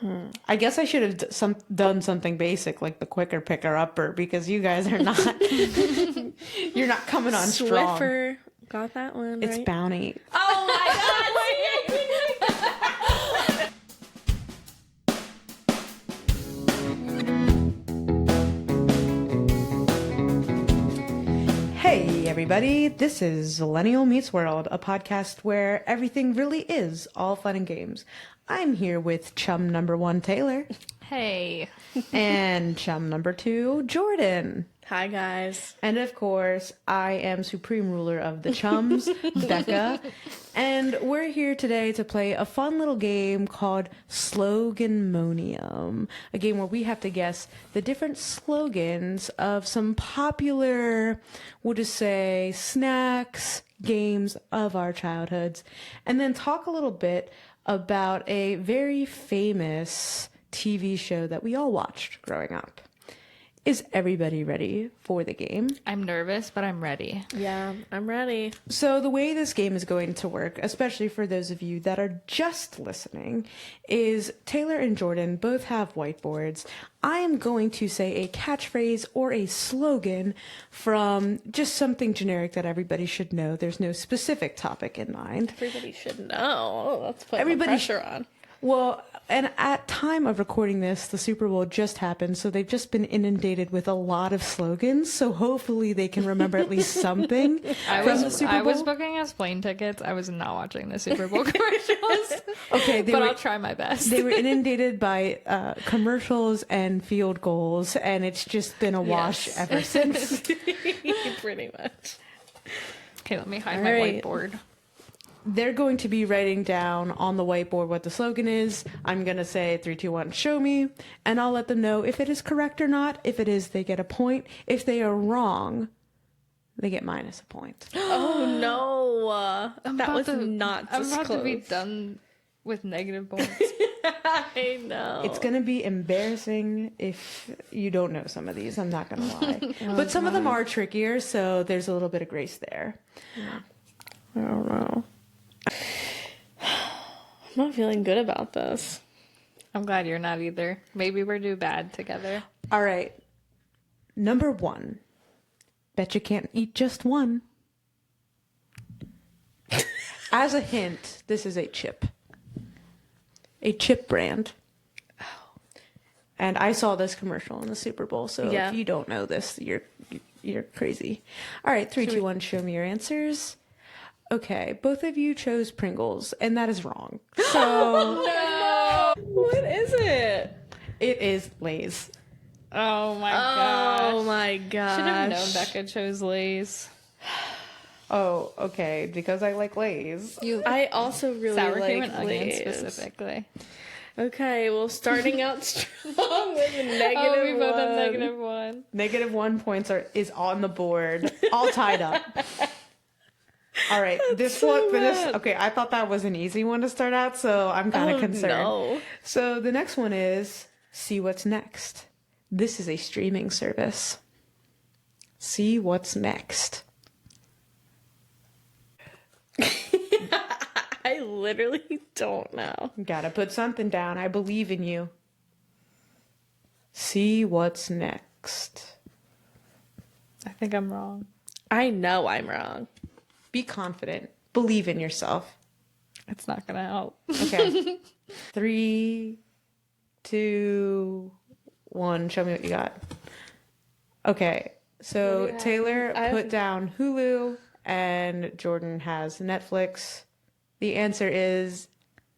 I guess I should have done something basic like the quicker picker upper because you guys are not. You're not coming on strong. Swiffer. Got that one, It's right? Bounty. Oh my god! Hey everybody, this is Zillennial Meets World, a podcast where everything really is all fun and games. I'm here with chum number 1, Taylor. Hey. And chum number 2, Jordan. Hi, guys. And of course, I am supreme ruler of the chums, Becca. And we're here today to play a fun little game called Sloganmonium. A game where we have to guess the different slogans of some popular, we'll just say, snacks, games of our childhoods. And then talk a little bit about a very famous TV show that we all watched growing up. Is everybody ready for the game? I'm nervous, but I'm ready. Yeah, I'm ready. So the way this game is going to work, especially for those of you that are just listening, is Taylor and Jordan both have whiteboards. I am going to say a catchphrase or a slogan from just something generic that everybody should know. There's no specific topic in mind. Everybody should know. Oh, that's putting Everybody pressure on. Well, and at time of recording this, the Super Bowl just happened, so they've just been inundated with a lot of slogans, so hopefully they can remember at least something from the Super Bowl. I was booking us plane tickets. I was not watching the Super Bowl commercials. Okay, but I'll try my best. They were inundated by commercials and field goals, and it's just been a wash ever since. Pretty much. Okay, let me hide All my right. whiteboard. They're going to be writing down on the whiteboard what the slogan is. I'm going to say 3, 2, 1, show me, and I'll let them know if it is correct or not. If it is, they get a point. If they are wrong, they get minus a point. Oh no. That was not I'm disclosed. about to be done with negative points. I know. It's going to be embarrassing if you don't know some of these. I'm not going to lie. But some of them are trickier, so there's a little bit of grace there. I don't know. I'm not feeling good about this. I'm glad you're not either. Maybe we're do bad together. All right. Number 1. Bet you can't eat just one. As a hint, this is a chip. A chip brand. And I saw this commercial in the Super Bowl, so Yeah. if you don't know this, you're crazy. All right, 3, 2, 1, show me your answers. Okay, both of you chose Pringles, and that is wrong. So No. What is it? it is Lay's. Oh my gosh. Oh my gosh. Should have known Becca chose Lay's. Oh, okay, because I like Lay's. I also really Sour like cream and onion Lay's. specifically. Okay, well, starting out strong with a negative Oh, we both have one. -1. -1 points is on the board, all tied up. All right, okay, I thought that was an easy one to start out, so I'm kind of concerned. No. So the next one is See What's Next. This is a streaming service. See What's Next. I literally don't know. Gotta put something down. I believe in you. See What's Next. I think I'm wrong. I know I'm wrong. Be confident. Believe in yourself. It's not gonna help. Okay. 3, 2, 1. Show me what you got. Okay. So Taylor put down Hulu and Jordan has Netflix. The answer is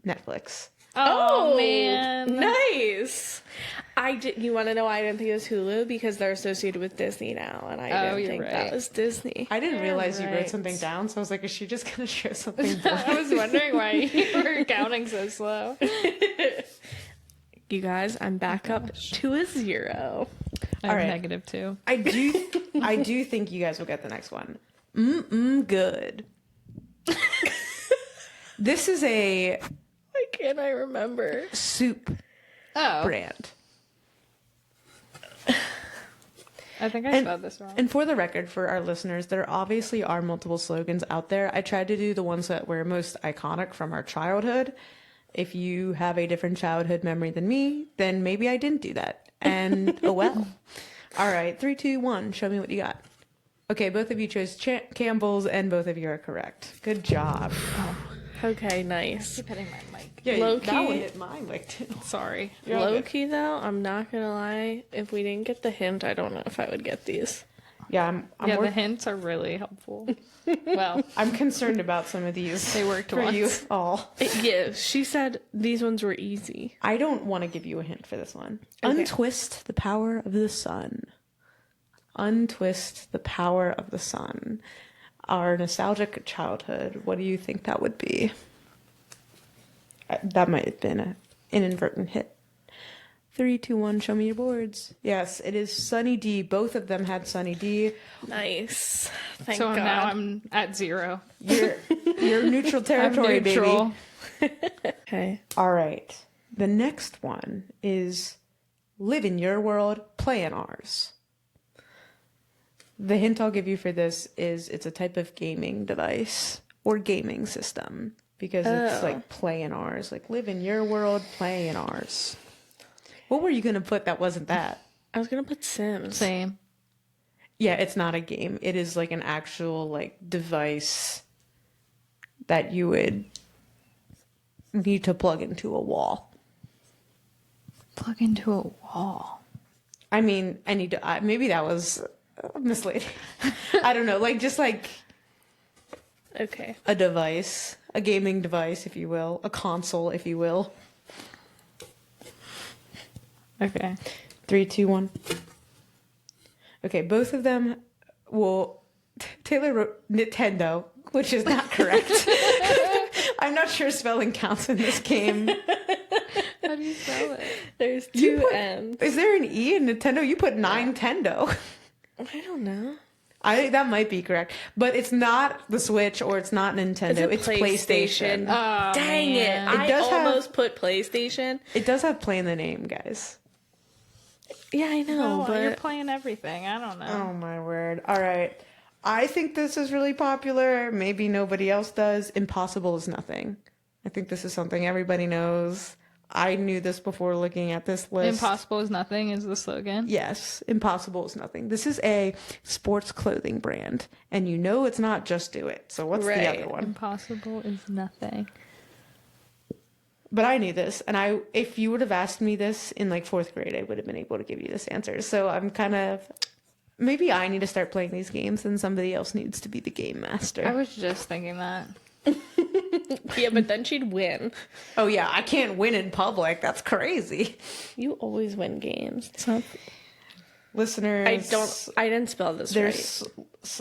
Netflix. Oh man. Nice. You want to know why I didn't think it was Hulu? Because they're associated with Disney now, and I didn't you're think right. that was Disney. I didn't realize you wrote right. something down, so I was like, is she just going to show something blank? I was wondering why you were counting so slow. You guys, I'm back up to a 0. I'm All right. -2. I do think you guys will get the next one. Good. This is a Why can't I remember? soup brand. I think I spelled this wrong. And for the record, for our listeners, there obviously are multiple slogans out there. I tried to do the ones that were most iconic from our childhood. If you have a different childhood memory than me, then maybe I didn't do that. And oh well. All right, 3, 2, 1. Show me what you got. Okay, both of you chose Campbell's, and both of you are correct. Good job. Okay, nice. Keep hitting my mic. Yeah, Low-key. that one hit my mic too. Sorry. You're all Low good. key though, I'm not gonna lie. If we didn't get the hint, I don't know if I would get these. Yeah, I'm Yeah, more, the hints are really helpful. Well, I'm concerned about some of these. they worked for you once. all. Yeah, she said these ones were easy. I don't want to give you a hint for this one. Okay. Untwist the power of the sun. Untwist the power of the sun. Our nostalgic childhood. What do you think that would be? That might have been an inadvertent hit. 3, 2, 1. Show me your boards. Yes, it is Sunny D. Both of them had Sunny D. Nice. Thank So God. now I'm at 0. You're neutral I'm territory, neutral. baby. Okay. All right. The next one is live in your world, play in ours. The hint I'll give you for this is it's a type of gaming device or gaming system because it's like play in ours, like live in your world, play in ours. What were you going to put that wasn't that? I was gonna put Sims. Same. Yeah, it's not a game. It is like an actual like device that you would need to plug into a wall. Plug into a wall. I mean, I need to. Maybe that was misleading. I don't know. Like just like Okay. a device, a gaming device, if you will, a console, if you will. Okay. 3, 2, 1. Okay, both of them. Well, Taylor wrote Nintendo, which is not correct. I'm not sure spelling counts in this game. How do you spell it? There's You two put- N's. Is there an E in Nintendo? You put Nintendo. I don't know. That might be correct, but it's not the Switch or it's not Nintendo. It's PlayStation. Oh, Dang man. it! I does have- almost put PlayStation. It does have play in the name, guys. Yeah, I know, Oh, you're but playing everything. I don't know. Oh my word! All right, I think this is really popular. Maybe nobody else does. Impossible is nothing. I think this is something everybody knows. I knew this before looking at this list. Impossible is nothing is the slogan. Yes, impossible is nothing. This is a sports clothing brand, and you know it's not Just Do It. So what's the Right. other one? Impossible is nothing. But I knew this, and if you would have asked me this in like 4th grade, I would have been able to give you this answer. So I'm kind of, maybe I need to start playing these games, and somebody else needs to be the game master. I was just thinking that. yeah, but then she'd win. Oh yeah, I can't win in public. That's crazy. You always win games. It's not- Listeners, I didn't spell this there's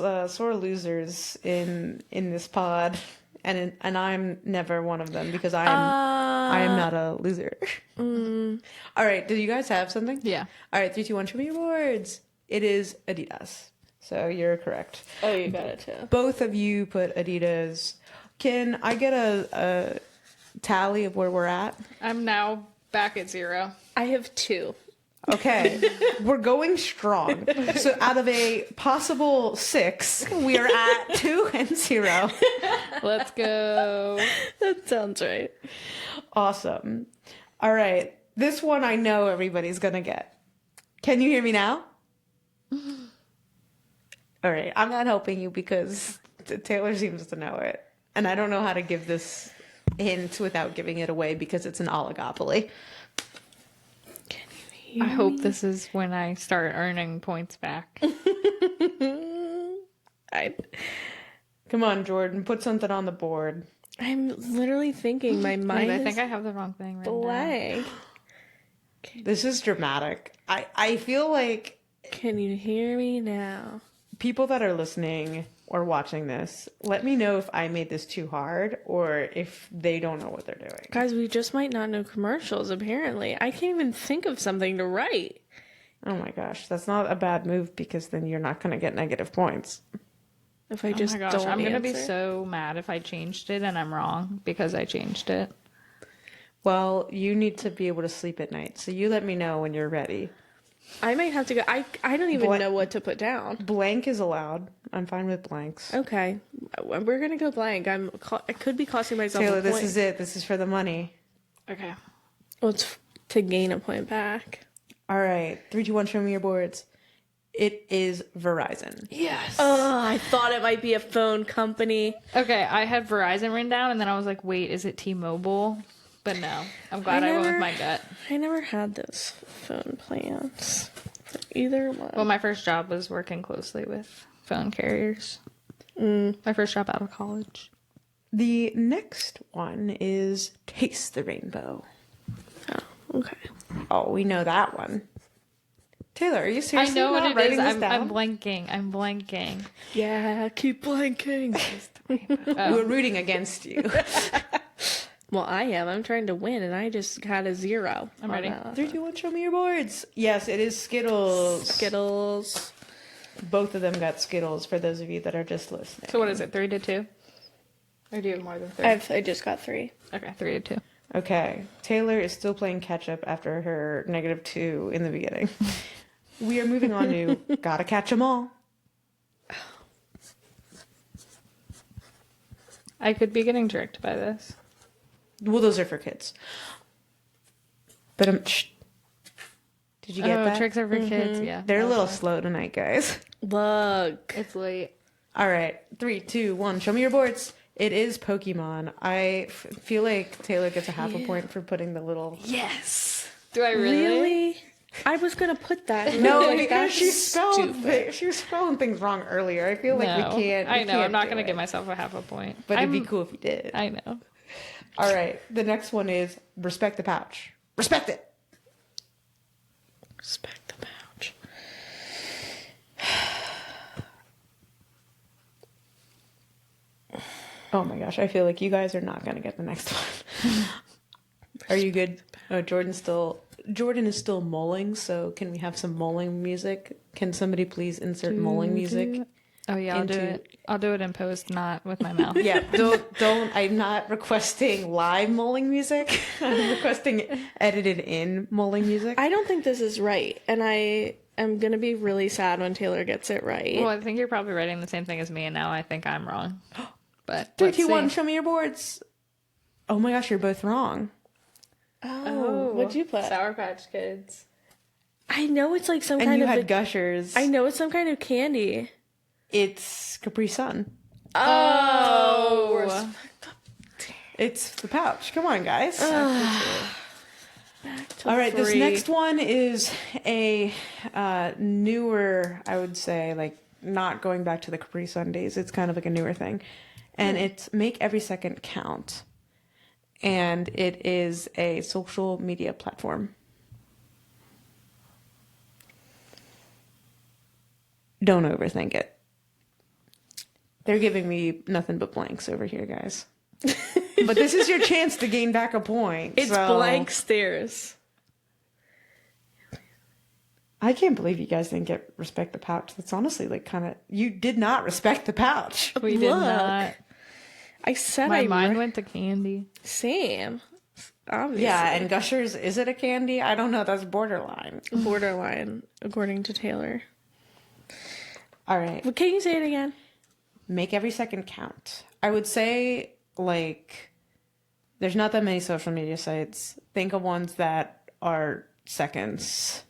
right. sore losers in this pod, and I'm never one of them because I am not a loser. All right, do you guys have something? Yeah. All right, 3, 2, 1. Show me your boards. It is Adidas, so you're correct. Oh, you got it too. Both of you put Adidas. Can I get a tally of where we're at? I'm now back at 0. I have 2. Okay, we're going strong. So out of a possible 6, we are at 2 and 0. Let's go. That sounds right. Awesome. All right, this one I know everybody's gonna get. Can you hear me now? All right, I'm not helping you because Taylor seems to know it. And I don't know how to give this hint without giving it away because it's an oligopoly. I hope this is when I start earning points back. Come on, Jordan, put something on the board. I'm literally thinking my mind Wait, I is think I have the wrong thing right now. blank. This is dramatic. I feel like Can you hear me now? people that are listening or watching this, let me know if I made this too hard or if they don't know what they're doing. Guys, we just might not know commercials, apparently. I can't even think of something to write. Oh my gosh, that's not a bad move because then you're not going to get negative points. If I Oh just my gosh, don't I'm going to be answer. so mad if I changed it and I'm wrong because I changed it. Well, you need to be able to sleep at night, so you let me know when you're ready. I might have to go. I don't even know what to put down. Blank is allowed. I'm fine with blanks. Okay. We're going to go blank. I could be costing myself Taylor, a this point. is it. This is for the money. Okay. Well, it's to gain a point back. All right. 3, 2, 1, show me your boards. It is Verizon. Yes. Oh, I thought it might be a phone company. Okay, I had Verizon written down, and then I was like, wait, is it T-Mobile? But no, I'm glad I went with my gut. I never had those phone plans for either one. Well, my first job was working closely with phone carriers. My first job out of college. The next one is Taste the Rainbow. Oh, okay. Oh, we know that one. Taylor, are you I seriously know not what it writing is. this I'm down? blanking. Yeah, keep blanking. We're rooting against you. Well, I am. I'm trying to win, and I just got a 0. I'm ready. 3, 2, 1, show me your boards. Yes, it is Skittles. Skittles. Both of them got Skittles for those of you that are just listening. So what is it, 3-2? Or do you have more than 3? I just got 3. Okay, 3-2. Okay, Taylor is still playing catch up after her -2 in the beginning. We are moving on to Gotta Catch 'Em All. I could be getting tricked by this. Well, those are for kids. But shh. Did you get that? Tricks are for kids, yeah. They're a little slow tonight, guys. Look. It's late. All right, 3, 2, 1. Show me your boards. It is Pokemon. I feel like Taylor gets a half a point for putting the little. Yes. Do I really? I was going to put that. No, Like, because that's she was spelling things wrong earlier. I feel like No. we can't. I know, I'm not going to give give myself a half a point. But it'd be cool if you did. I know. All right, the next one is Respect the Pouch. Respect it. Respect the pouch. Oh my gosh, I feel like you guys are not going to get the next one. Are you good? Oh, Jordan is still mulling, so can we have some mulling music? Can somebody please insert mulling music? Oh yeah, I'll do into- it. I'll do it in post, not with my mouth. Yeah, don't. I'm not requesting live mulling music. I'm requesting edited in mulling music. I don't think this is right, and I am going to be really sad when Taylor gets it right. Well, I think you're probably writing the same thing as me, and now I think I'm wrong. But 3, let's 2, 1, see. show me your boards. Oh my gosh, you're both wrong. Oh, what'd you put? Sour Patch Kids. I know it's like some And kind you of had Gushers. I know it's some kind of candy. It's Capri Sun. Oh. It's the pouch. Come on, guys. Back to All right, this 3. next one is a newer, I would say, like not going back to the Capri Sun days. It's kind of like a newer thing. And it's Make Every Second Count. And it is a social media platform. Don't overthink it. They're giving me nothing but blanks over here, guys. But this is your chance to gain back a point. It's so- blank stairs. I can't believe you guys didn't get Respect the Pouch. That's honestly like kind of... You did not respect the pouch. We did Look. not. I said My I mind went to candy. Same. Obviously. Yeah, and Gushers, is it a candy? I don't know. That's borderline. Borderline, according to Taylor. All right. Well, can you say it again? Make every second count. I would say, like, there's not that many social media sites. Think of ones that are seconds-esque.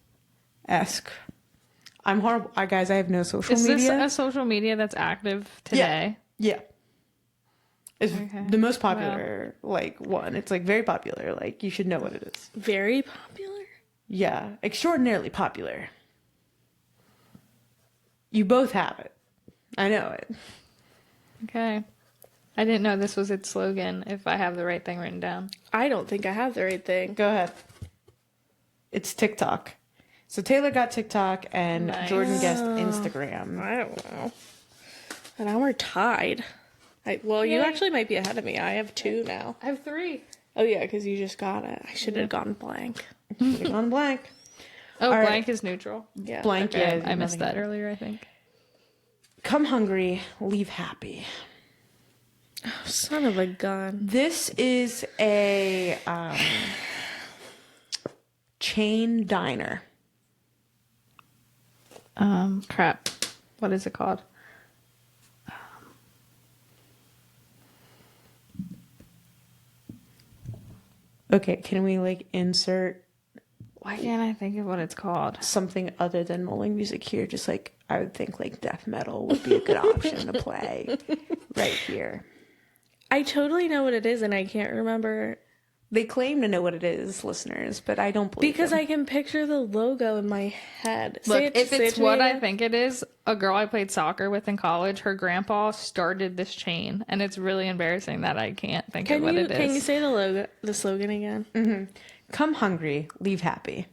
I'm horrible. Guys, I have no social Is media. this a social media that's active today? Yeah. It's Okay. the most popular, like, one. It's, like, very popular. Like, you should know what it is. Very popular. Yeah. Extraordinarily popular. You both have it. I know it. Okay. I didn't know this was its slogan, if I have the right thing written down. I don't think I have the right thing. Go ahead. It's TikTok. So Taylor got TikTok and Nice. Jordan guessed Instagram. I don't know. And now we're tied. You Yay. actually might be ahead of me. I have 2 now. I have 3. Oh, yeah, because you just got it. I should have gone blank. Should've gone blank. Oh, All right. blank is neutral. Yeah. Blank, Okay, yeah. I missed that nothing. earlier, I think. Come hungry, leave happy. Son of a gun. This is a chain diner. Crap. What is it called? Okay, can we like insert Why can't I think of what it's called? something other than bowling music here? Just like I would think like death metal would be a good option to play right here. I totally know what it is, and I can't remember. They claim to know what it is, listeners, but I don't believe Because them. I can picture the logo in my head. Look, if say it's to me what I again. think it is, a girl I played soccer with in college, her grandpa started this chain, and it's really embarrassing that I can't think of what it is. Can you say the slogan again? Come hungry, leave happy.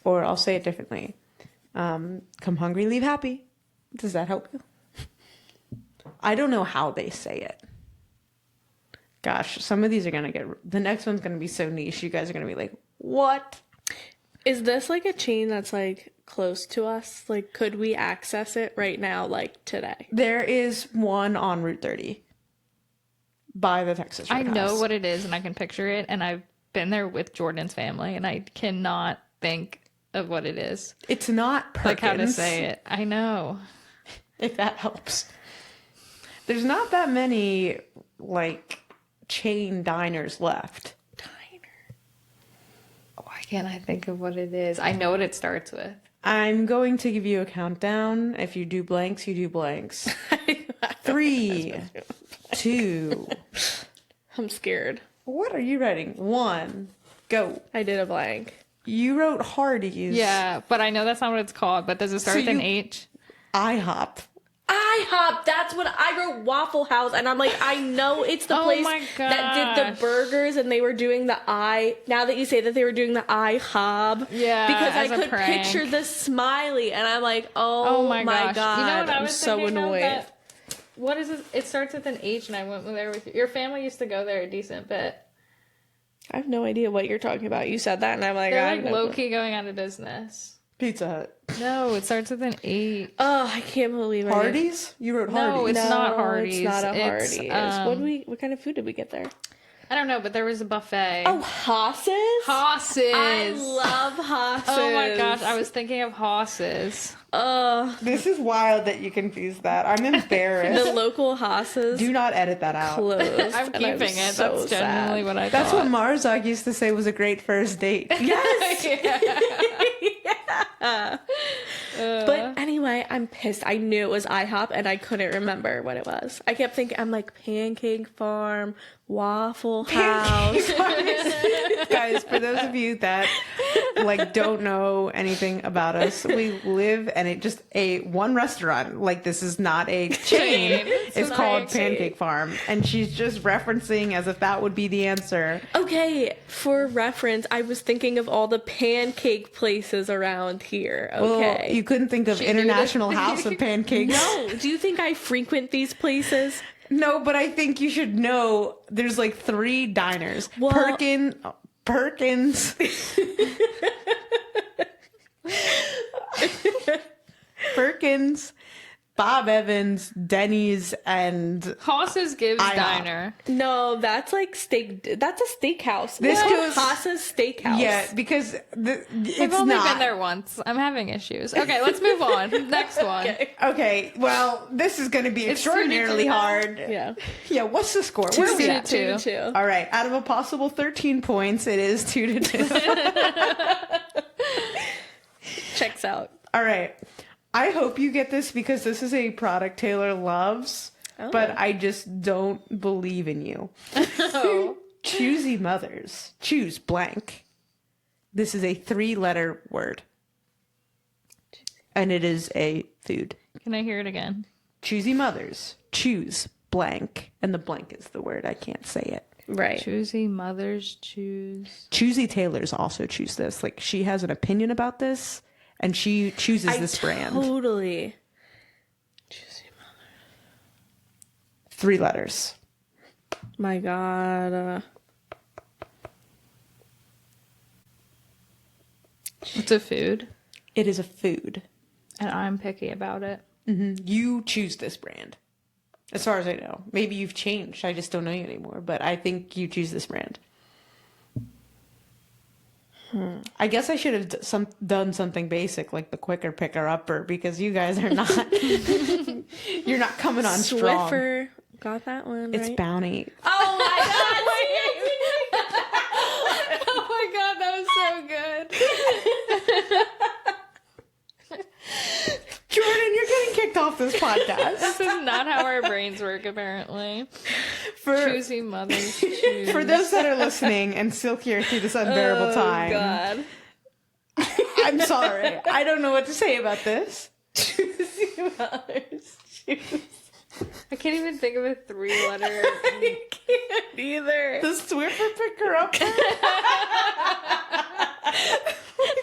Or I'll say it differently. Come hungry, leave happy. Does that help you? I don't know how they say it. Gosh, some of these are going to get... The next one's going to be so niche. You guys are going to be like, what? Is this like a chain that's like close to us? Like, could we access it right now, like today? There is one on Route 30 by the Texas I Roadhouse. know what it is, and I can picture it, and I've been there with Jordan's family, and I cannot think of what it is. It's not Perkins. Like how to say it. I know. If that helps. There's not that many, like, chain diners left. Why can't I think of what it is? I know what it starts with. I'm going to give you a countdown. If you do blanks, you do blanks. 3, 2. I'm scared. What are you writing? 1, go. I did a blank. You wrote Hardee's. Yeah, but I know that's not what it's called. But does it start So with an you- H? IHOP. IHOP, that's what I wrote. Waffle House, and I'm like, I know it's the Oh place my that did the gosh. burgers, and they were doing the now that you say that they were doing the IHOB, Yeah, because I as a could prank. picture the smiley, and I'm like, oh my god, You know what I I'm was so thinking of? annoyed. That, what is it? It starts with an H, and I went there with you. Your family used to go there a decent bit. I have no idea what you're talking about. You said that, and I'm like, They're I like have no low clue. key going out of business. Pizza Hut. No, it starts with an H. Oh, I can't believe it. Hardee's? You wrote Hardee's. No, it's not Hardee's. It's not a It's, Hardee's. What kind of food did we get there? I don't know, but there was a buffet. Oh, Haas's? Haas's. I love Haas's. Oh my gosh, I was thinking of Haas's. This is wild that you confused that. I'm The embarrassed. local Haas's Do not edit that out. closed. I'm and keeping it. so That's genuinely sad. what I That's thought. what Marzog used to say was a great first date. But anyway, I'm pissed. I knew it was IHOP and I couldn't remember what it was. I kept thinking, I'm like, Pancake Farm, Waffle House. Guys, for those of you that like don't know anything about us, we live and it just one restaurant. Like this is not a chain. It's not called a chain. Pancake Farm, and she's just referencing as if that would be the answer. Okay, for reference, I was thinking of all the pancake places around here. Okay. Well, you couldn't think of knew that. International House of Pancakes. No, do you think I frequent these places? No, but I think you should know there's like 3 diners. Well- Perkins. Perkins, Bob Evans, Denny's, and Haas's gives IHOP. Diner. No, that's like steak. That's a steakhouse. This What? goes- Haas's Steakhouse. yeah, because it's I've only not. been there once. I'm having issues. Okay, let's move on. Next one. Okay, well, this is going to be extraordinarily 2-2 now. hard. Yeah. Yeah, what's the score? Where are we at? 2-2. All right, out of a possible 13 points, it is 2-2. Checks out. All right. I hope you get this because this is a product Taylor loves, but I just don't believe in you. Oh. Choosy mothers. Choose blank. This is a 3-letter word. And it is a food. Can I hear it again? Choosy mothers. Choose blank. And the blank is the word. I can't say it. Right. Choosy mothers choose. Choosy Taylors also choose this. Like, she has an opinion about this, and she chooses this brand. Totally. 3 letters. My God. It's a food, It is a food. and I'm picky about it. You choose this brand. As far as I know. Maybe you've changed. I just don't know you anymore. But I think you choose this brand. I guess I should have done something basic like the quicker picker upper because you guys are not. You're not coming on strong. Swiffer. Got that one. It's right? Bounty. Oh my god! Oh my god, that was so good. Jordan, you're getting kicked off this podcast. This is not how our brains work, apparently. Choosy mothers choose. For those that are listening and still here through this unbearable time, God. I'm sorry. I don't know what to say about this. I can't even think of a 3-letter. I can't either. The Swiffer picker up.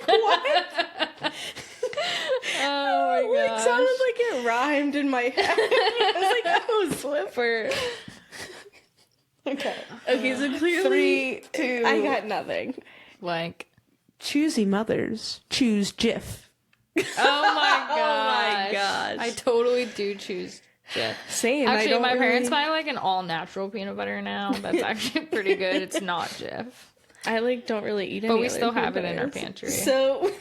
What? Oh my It gosh. sounded like it rhymed in my head. I was like, oh, Swiffer. Okay. Okay, so clearly 3, 2. I got nothing. Like, Choosy mothers choose Jif. oh my my gosh. gosh. I totally do choose Jif. Same. Actually, my parents buy like an all natural peanut butter now. That's actually pretty good. It's not Jif. I like don't really eat it, But we still have it in our pantry. So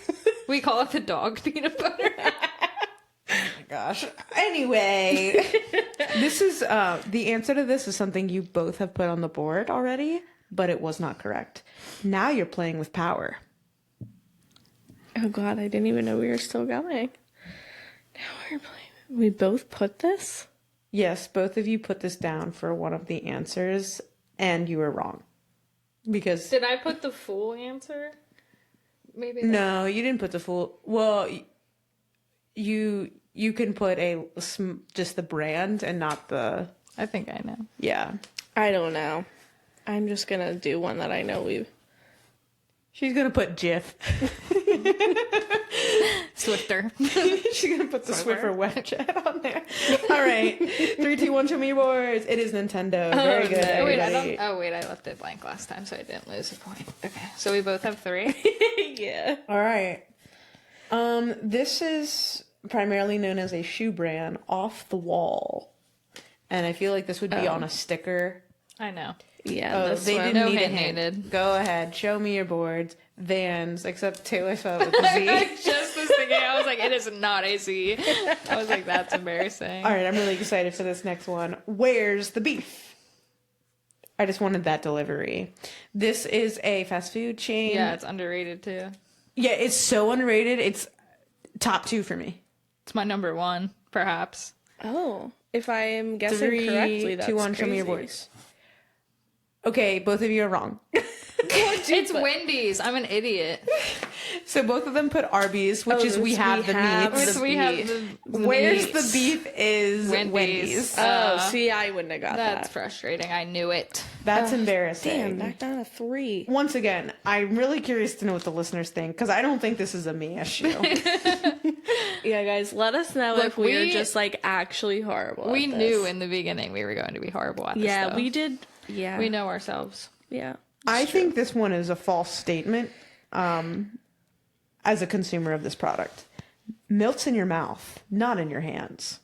We call it the dog peanut butter. Gosh. Anyway, this is the answer to this is something you both have put on the board already, but it was not correct. Now you're playing with power. oh god, I didn't even know we were still going. Now we're playing. We both put this. Yes, both of you put this down for one of the answers, and you were wrong. Because Did I put the full answer? Maybe not. no, you didn't put the full. Well, you can put just the brand and not the. I think I know. Yeah, I don't know. I'm just gonna do one that I know we've. she's gonna put Jif. Swifter. She's gonna put the Swiffer web chat on there. All right, 3, 2, 1. Show me your boards. It is Nintendo. Very good. no. everybody. Oh wait, I left it blank last time, so I didn't lose a point. Okay, so we both have 3. Yeah. All right. This is primarily known as a shoe brand, Off the Wall, and I feel like this would be on a sticker. I know. Yeah. Oh, this they one. didn't No need a hint hint. needed. Go ahead, show me your boards. Vans, except Taylor spelled it with a Z. I just was thinking, I was like, it is not a Z. I was like, that's embarrassing. All right, I'm really excited for this next one. Where's the beef? I just wanted that delivery. This is a fast food chain. Yeah, it's underrated too. Yeah, it's so underrated. It's top 2 for me. It's my number 1, perhaps. Oh, if I am guessing 3, correctly, that's 2, 1. Show me your boards. Okay, both of you are wrong. It's Wendy's. I'm an idiot. So both of them put Arby's, which is we have the meats. We have the Where's meats. the beef is Wendy's. Oh, see, I wouldn't have got That's that. frustrating. I knew it. That's embarrassing. Damn, back down to 3. Once again, I'm really curious to know what the listeners think because I don't think this is a me issue. Yeah, guys, let us know Look, if we are we- just like actually horrible. We at this. knew in the beginning we were going to be horrible at this Yeah, stuff. we did. Yeah, We know ourselves. Yeah, I think this one is a false statement as a consumer of this product. Melts in your mouth, not in your hands.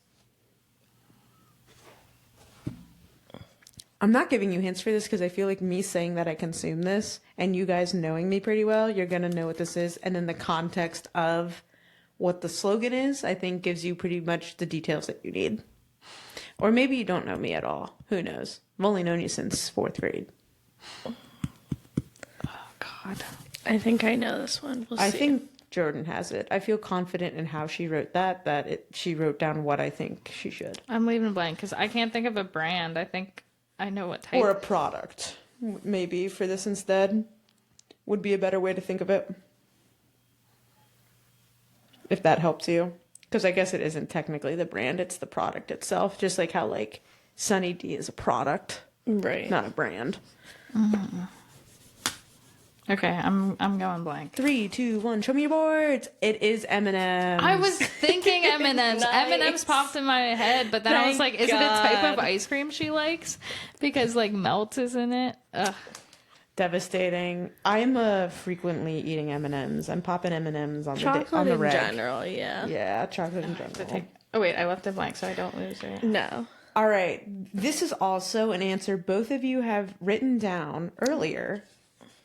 I'm not giving you hints for this because I feel like me saying that I consume this and you guys knowing me pretty well, you're going to know what this is. And then the context of what the slogan is, I think gives you pretty much the details that you need. Or maybe you don't know me at all. Who knows? I've only known you since 4th grade. God. I think I know this one. We'll I see. think Jordan has it. I feel confident in how she wrote that she wrote down what I think she should. I'm leaving blank because I can't think of a brand. I think I know what type. Or a product, maybe, for this instead, would be a better way to think of it. If that helps you. Because I guess it isn't technically the brand, it's the product itself. Just like how, like, Sunny D is a product, right. not a brand. Okay, I'm going blank. 3, 2, 1, show me your boards. It is M&M's. I was thinking M&M's. Nice. M&M's popped in my head, but then I was Thank like, is it a type of God. ice cream she likes? Because like melt is in it. Ugh. Devastating. I'm frequently eating M&M's. I'm popping M&M's on Chocolate on the in reg. general, yeah. Yeah, chocolate in general. Oh wait, I left it blank so I don't lose it. No. All right. This is also an answer both of you have written down earlier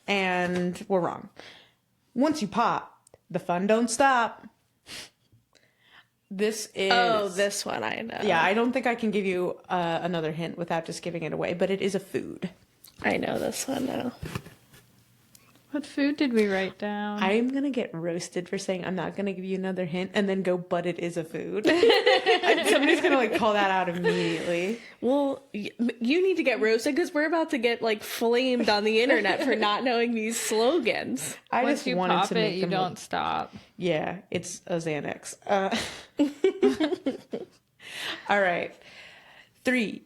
and were wrong. Once you pop, the fun don't stop. This is... Oh, this one I know. Yeah, I don't think I can give you another hint without just giving it away, but it is a food. I know this one now. What food did we write down? I'm going to get roasted for saying I'm not going to give you another hint and then go, but it is a food. Somebody's going to like call that out immediately. Well, you need to get roasted because we're about to get like flamed on the internet for not knowing these slogans. I Once just you wanted pop to make it, you them don't look- stop. Yeah, it's a Xanax. All right. 3.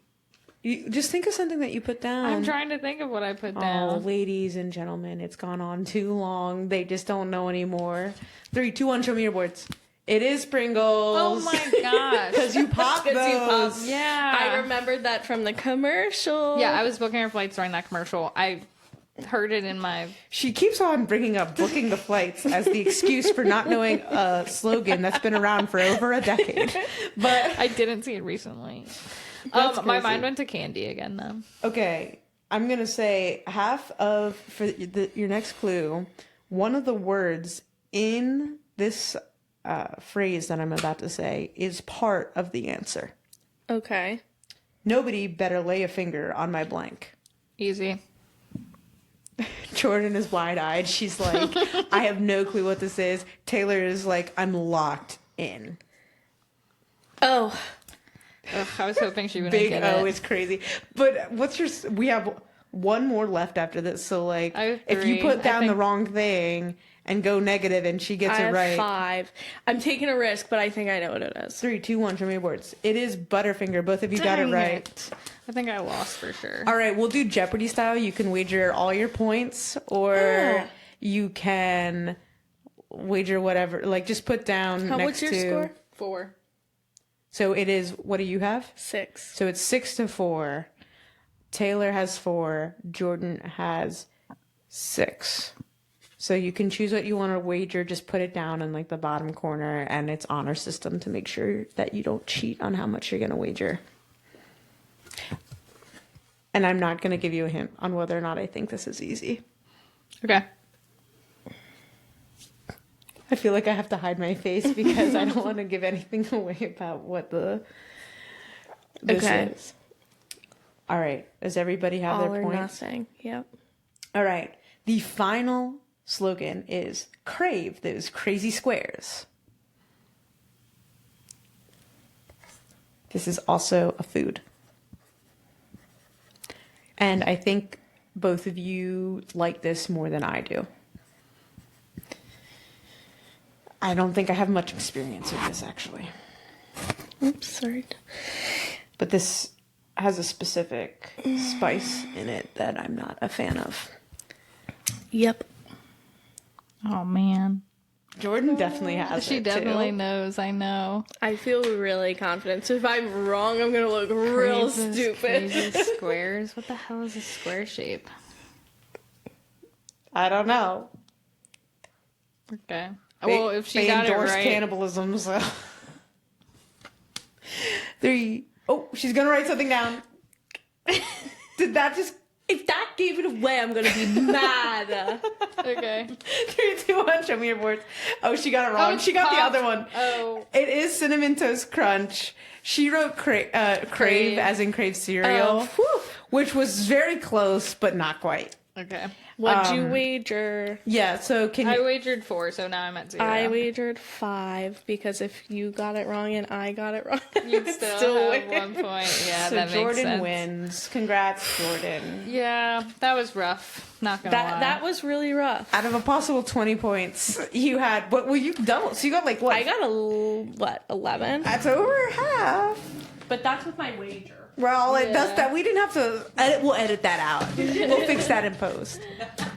Just think of something that you put down. I'm trying to think of what I put Oh, down. ladies and gentlemen, it's gone on too long. They just don't know anymore. 3, 2, 1, show me your boards. It is Pringles. Oh my gosh. Because you pop 'Cause you those. pop. Yeah. I remembered that from the commercial. Yeah, I was booking our flights during that commercial. I heard it in my... She keeps on bringing up booking the flights as the excuse for not knowing a slogan that's been around for over a decade. But I didn't see it recently. That's My crazy. mind went to candy again, though. okay, I'm gonna say half of for your next clue. One of the words in this phrase that I'm about to say is part of the answer. Okay. Nobody better lay a finger on my blank. Easy. Jordan is wide-eyed. She's like, I have no clue what this is. Taylor is like, I'm locked in. Oh, Ugh, I was hoping she wouldn't Big get O it. is crazy. But we have one more left after this. So like, I have if you 3. put down I the think- wrong thing and go negative and she gets I it have right. 5. I'm taking a risk, but I think I know what it is. 3, 2, 1, show me your boards. It is Butterfinger. Both of you got it Dang right. it. I think I lost for sure. All right, we'll do Jeopardy style. You can wager all your points, or Oh. you can wager whatever. Like, just put down How, next what's your to. score? 4. So it is. What do you have? 6. So it's 6-4. Taylor has 4. Jordan has 6. So you can choose what you want to wager. Just put it down in like the bottom corner, and it's honor system to make sure that you don't cheat on how much you're going to wager. And I'm not going to give you a hint on whether or not I think this is easy. Okay. I feel like I have to hide my face because I don't want to give anything away about what this Okay. is. All right. Does everybody have All their or points? nothing. Yep. All right. The final slogan is crave those crazy squares. This is also a food. And I think both of you like this more than I do. I don't think I have much experience with this, actually. Oops, sorry. But this has a specific spice in it that I'm not a fan of. Yep. Oh, man. Jordan definitely has She it, definitely too. knows. I know. I feel really confident. So if I'm wrong, I'm going to look real Crazy- stupid. Crazy squares. What the hell is a square shape? I don't know. Okay. They- Well, if she they got it endorse right. cannibalism, so. 3. Oh, she's gonna write something down. Did that just? If that gave it away, I'm going to be mad. Okay. 3, 2, 1. Show me your boards. Oh, she got it wrong. it's She got the popped. other one. Oh. It is Cinnamon Toast Crunch. She wrote crave as in crave cereal, Whew. which was very close, but not quite. Okay. What'd you wager? Yeah. So can I you? wagered 4, so now I'm at 0. I wagered 5 because if you got it wrong and I got it wrong, You'd I'd still have win. 1 point. Yeah, So that makes Jordan sense. wins. Congrats, Jordan. Yeah, that was rough. Not gonna lie. That was really rough. Out of a possible 20 points, you had what? Well, you doubled. So you got like what? I got 11? That's over half. But that's with my wager. Well, it does Yeah. that. We didn't have to. We'll edit that out. We'll fix that in post.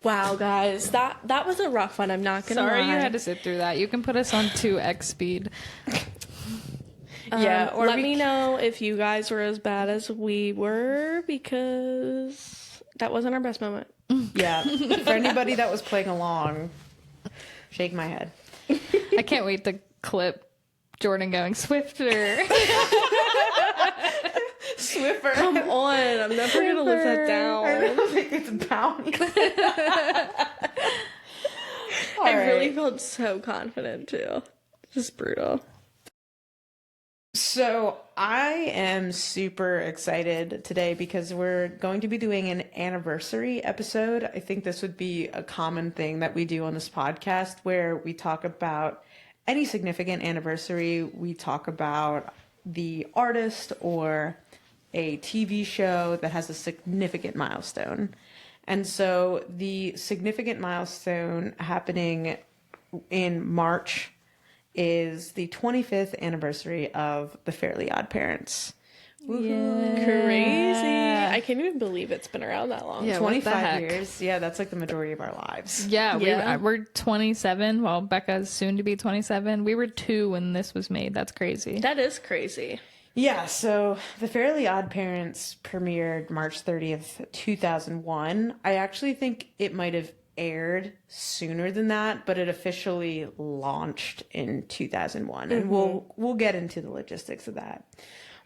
Wow, guys, that was a rough one. I'm not gonna Sorry lie. you had to sit through that. You can put us on 2x speed. Yeah, or let we me know if you guys were as bad as we were because that wasn't our best moment. Yeah. For anybody that was playing along, shake my head. I can't wait to clip Jordan going Swifter. Swiffer. Come on, I'm never gonna live that I down. don't think it's bounty. I really felt so confident too. Just brutal. So I am super excited today because we're going to be doing an anniversary episode. I think this would be a common thing that we do on this podcast where we talk about any significant anniversary. We talk about the artist or a TV show that has a significant milestone. And so the significant milestone happening in March is the 25th anniversary of the Fairly OddParents. Yeah. Crazy. I can't even believe it's been around that long. Yeah, what the 25 heck? years. Yeah, that's like the majority of our lives. Yeah, Yeah. we're 27. Well, Becca's soon to be 27. We were 2 when this was made. That's crazy. That is crazy. Yeah, so the Fairly OddParents premiered March 30th, 2001. I actually think it might have aired sooner than that, but it officially launched in 2001. And we'll get into the logistics of that.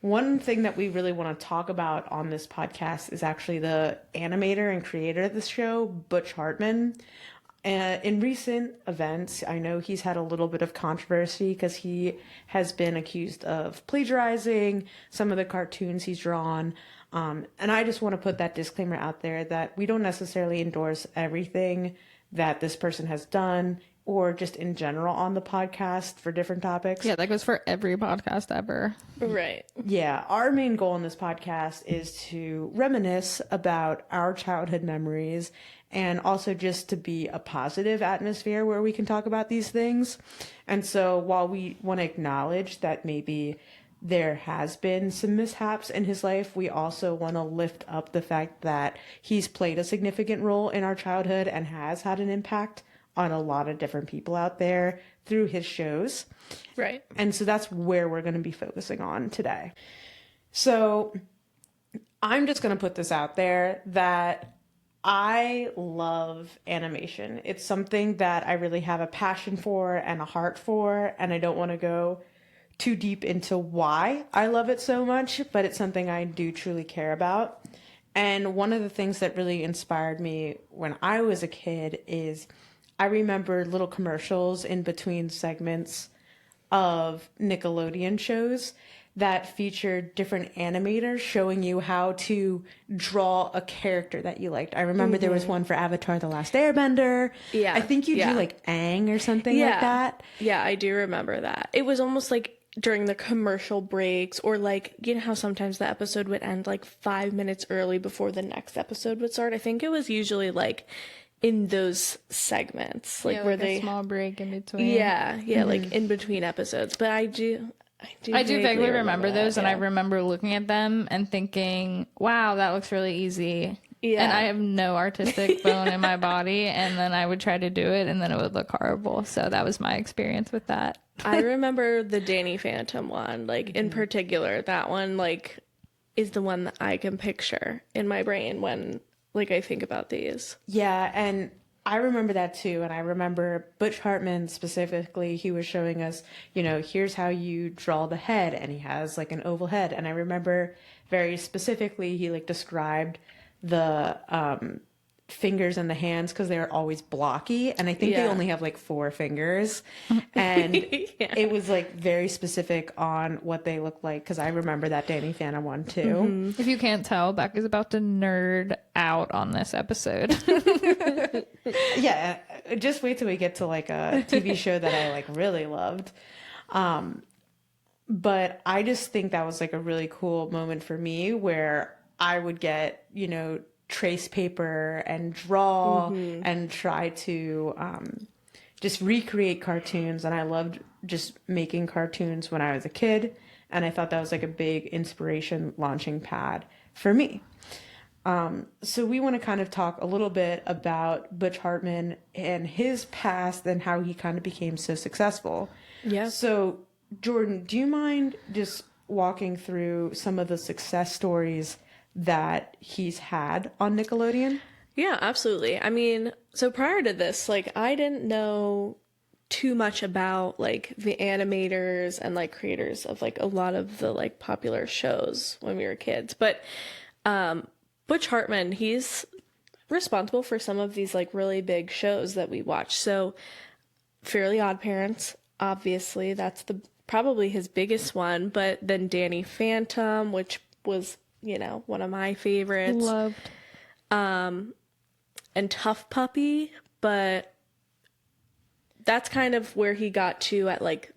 One thing that we really want to talk about on this podcast is actually the animator and creator of the show, Butch Hartman. In recent events, I know he's had a little bit of controversy because he has been accused of plagiarizing some of the cartoons he's drawn. And I just want to put that disclaimer out there that we don't necessarily endorse everything that this person has done or just in general on the podcast for different topics. Yeah, that goes for every podcast ever. Right. Yeah, our main goal in this podcast is to reminisce about our childhood memories and also just to be a positive atmosphere where we can talk about these things. And so while we want to acknowledge that maybe there has been some mishaps in his life, we also want to lift up the fact that he's played a significant role in our childhood and has had an impact on a lot of different people out there through his shows. Right. And so that's where we're going to be focusing on today. So I'm just going to put this out there that I love animation. It's something that I really have a passion for and a heart for, and I don't want to go too deep into why I love it so much, but it's something I do truly care about. And one of the things that really inspired me when I was a kid is I remember little commercials in between segments of Nickelodeon shows that featured different animators showing you how to draw a character that you liked. I remember there was one for Avatar: The Last Airbender. Yeah. I think you drew like Aang or something like that. Yeah, I do remember that. It was almost like during the commercial breaks, or like, you know how sometimes the episode would end like 5 minutes early before the next episode would start? I think it was usually in those segments, Yeah, where like they a small break in between. yeah, like in between episodes. But I do vaguely remember those, that, and I yeah. remember looking at them and thinking, wow, that looks really easy. Yeah. And I have no artistic bone in my body, and then I would try to do it, and then it would look horrible. So that was my experience with that. I remember the Danny Phantom one, in particular. That one, is the one that I can picture in my brain when, I think about these. Yeah, and I remember that too. And I remember Butch Hartman specifically, he was showing us, here's how you draw the head. And he has an oval head. And I remember very specifically, he described the fingers and the hands because they're always blocky. And I think they only have 4 fingers. And it was very specific on what they look like because I remember that Danny Phantom one too. Mm-hmm. If you can't tell, Becca's about to nerd out on this episode. Yeah, just wait till we get to a TV show that I really loved. But I just think that was a really cool moment for me where I would get, trace paper and draw and try to just recreate cartoons. And I loved just making cartoons when I was a kid. And I thought that was a big inspiration launching pad for me. So we want to kind of talk a little bit about Butch Hartman and his past and how he kind of became so successful. Yeah. So Jordan, do you mind just walking through some of the success stories that he's had on Nickelodeon? Yeah, absolutely. I mean, so prior to this, I didn't know too much about the animators and creators of a lot of the popular shows when we were kids. But Butch Hartman, he's responsible for some of these really big shows that we watch. So Fairly OddParents, obviously, that's probably his biggest one, but then Danny Phantom, which was, one of my favorites. Loved. And Tough Puppy, but that's kind of where he got to at, like,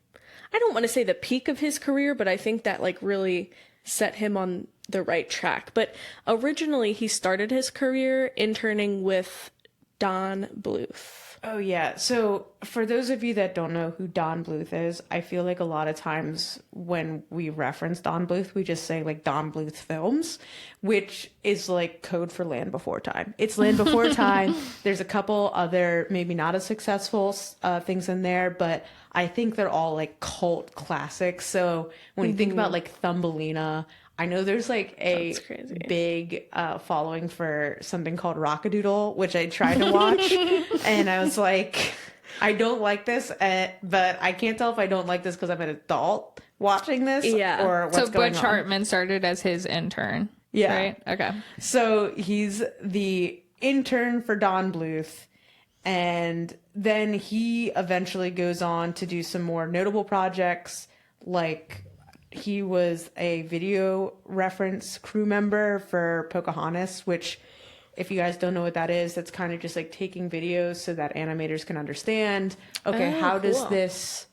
I don't want to say the peak of his career, but I think that, like, really set him on the right track. But originally he started his career interning with Don Bluth. Oh, yeah. So for those of you that don't know who Don Bluth is, I feel like a lot of times when we reference Don Bluth, we just say like Don Bluth Films, which is like code for Land Before Time. It's Land Before Time. There's a couple other, maybe not as successful things in there, but I think they're all like cult classics. So when you think about like Thumbelina, I know there's like a big following for something called Rockadoodle, which I tried to watch, and I was like, I don't like this, but I can't tell if I don't like this because I'm an adult watching this, or what's so going Butch on. Hartman started as his intern, right? Okay. So he's the intern for Don Bluth, and then he eventually goes on to do some more notable projects, like he was a video reference crew member for Pocahontas, which, if you guys don't know what that is, that's kind of just like taking videos so that animators can understand, okay, how does this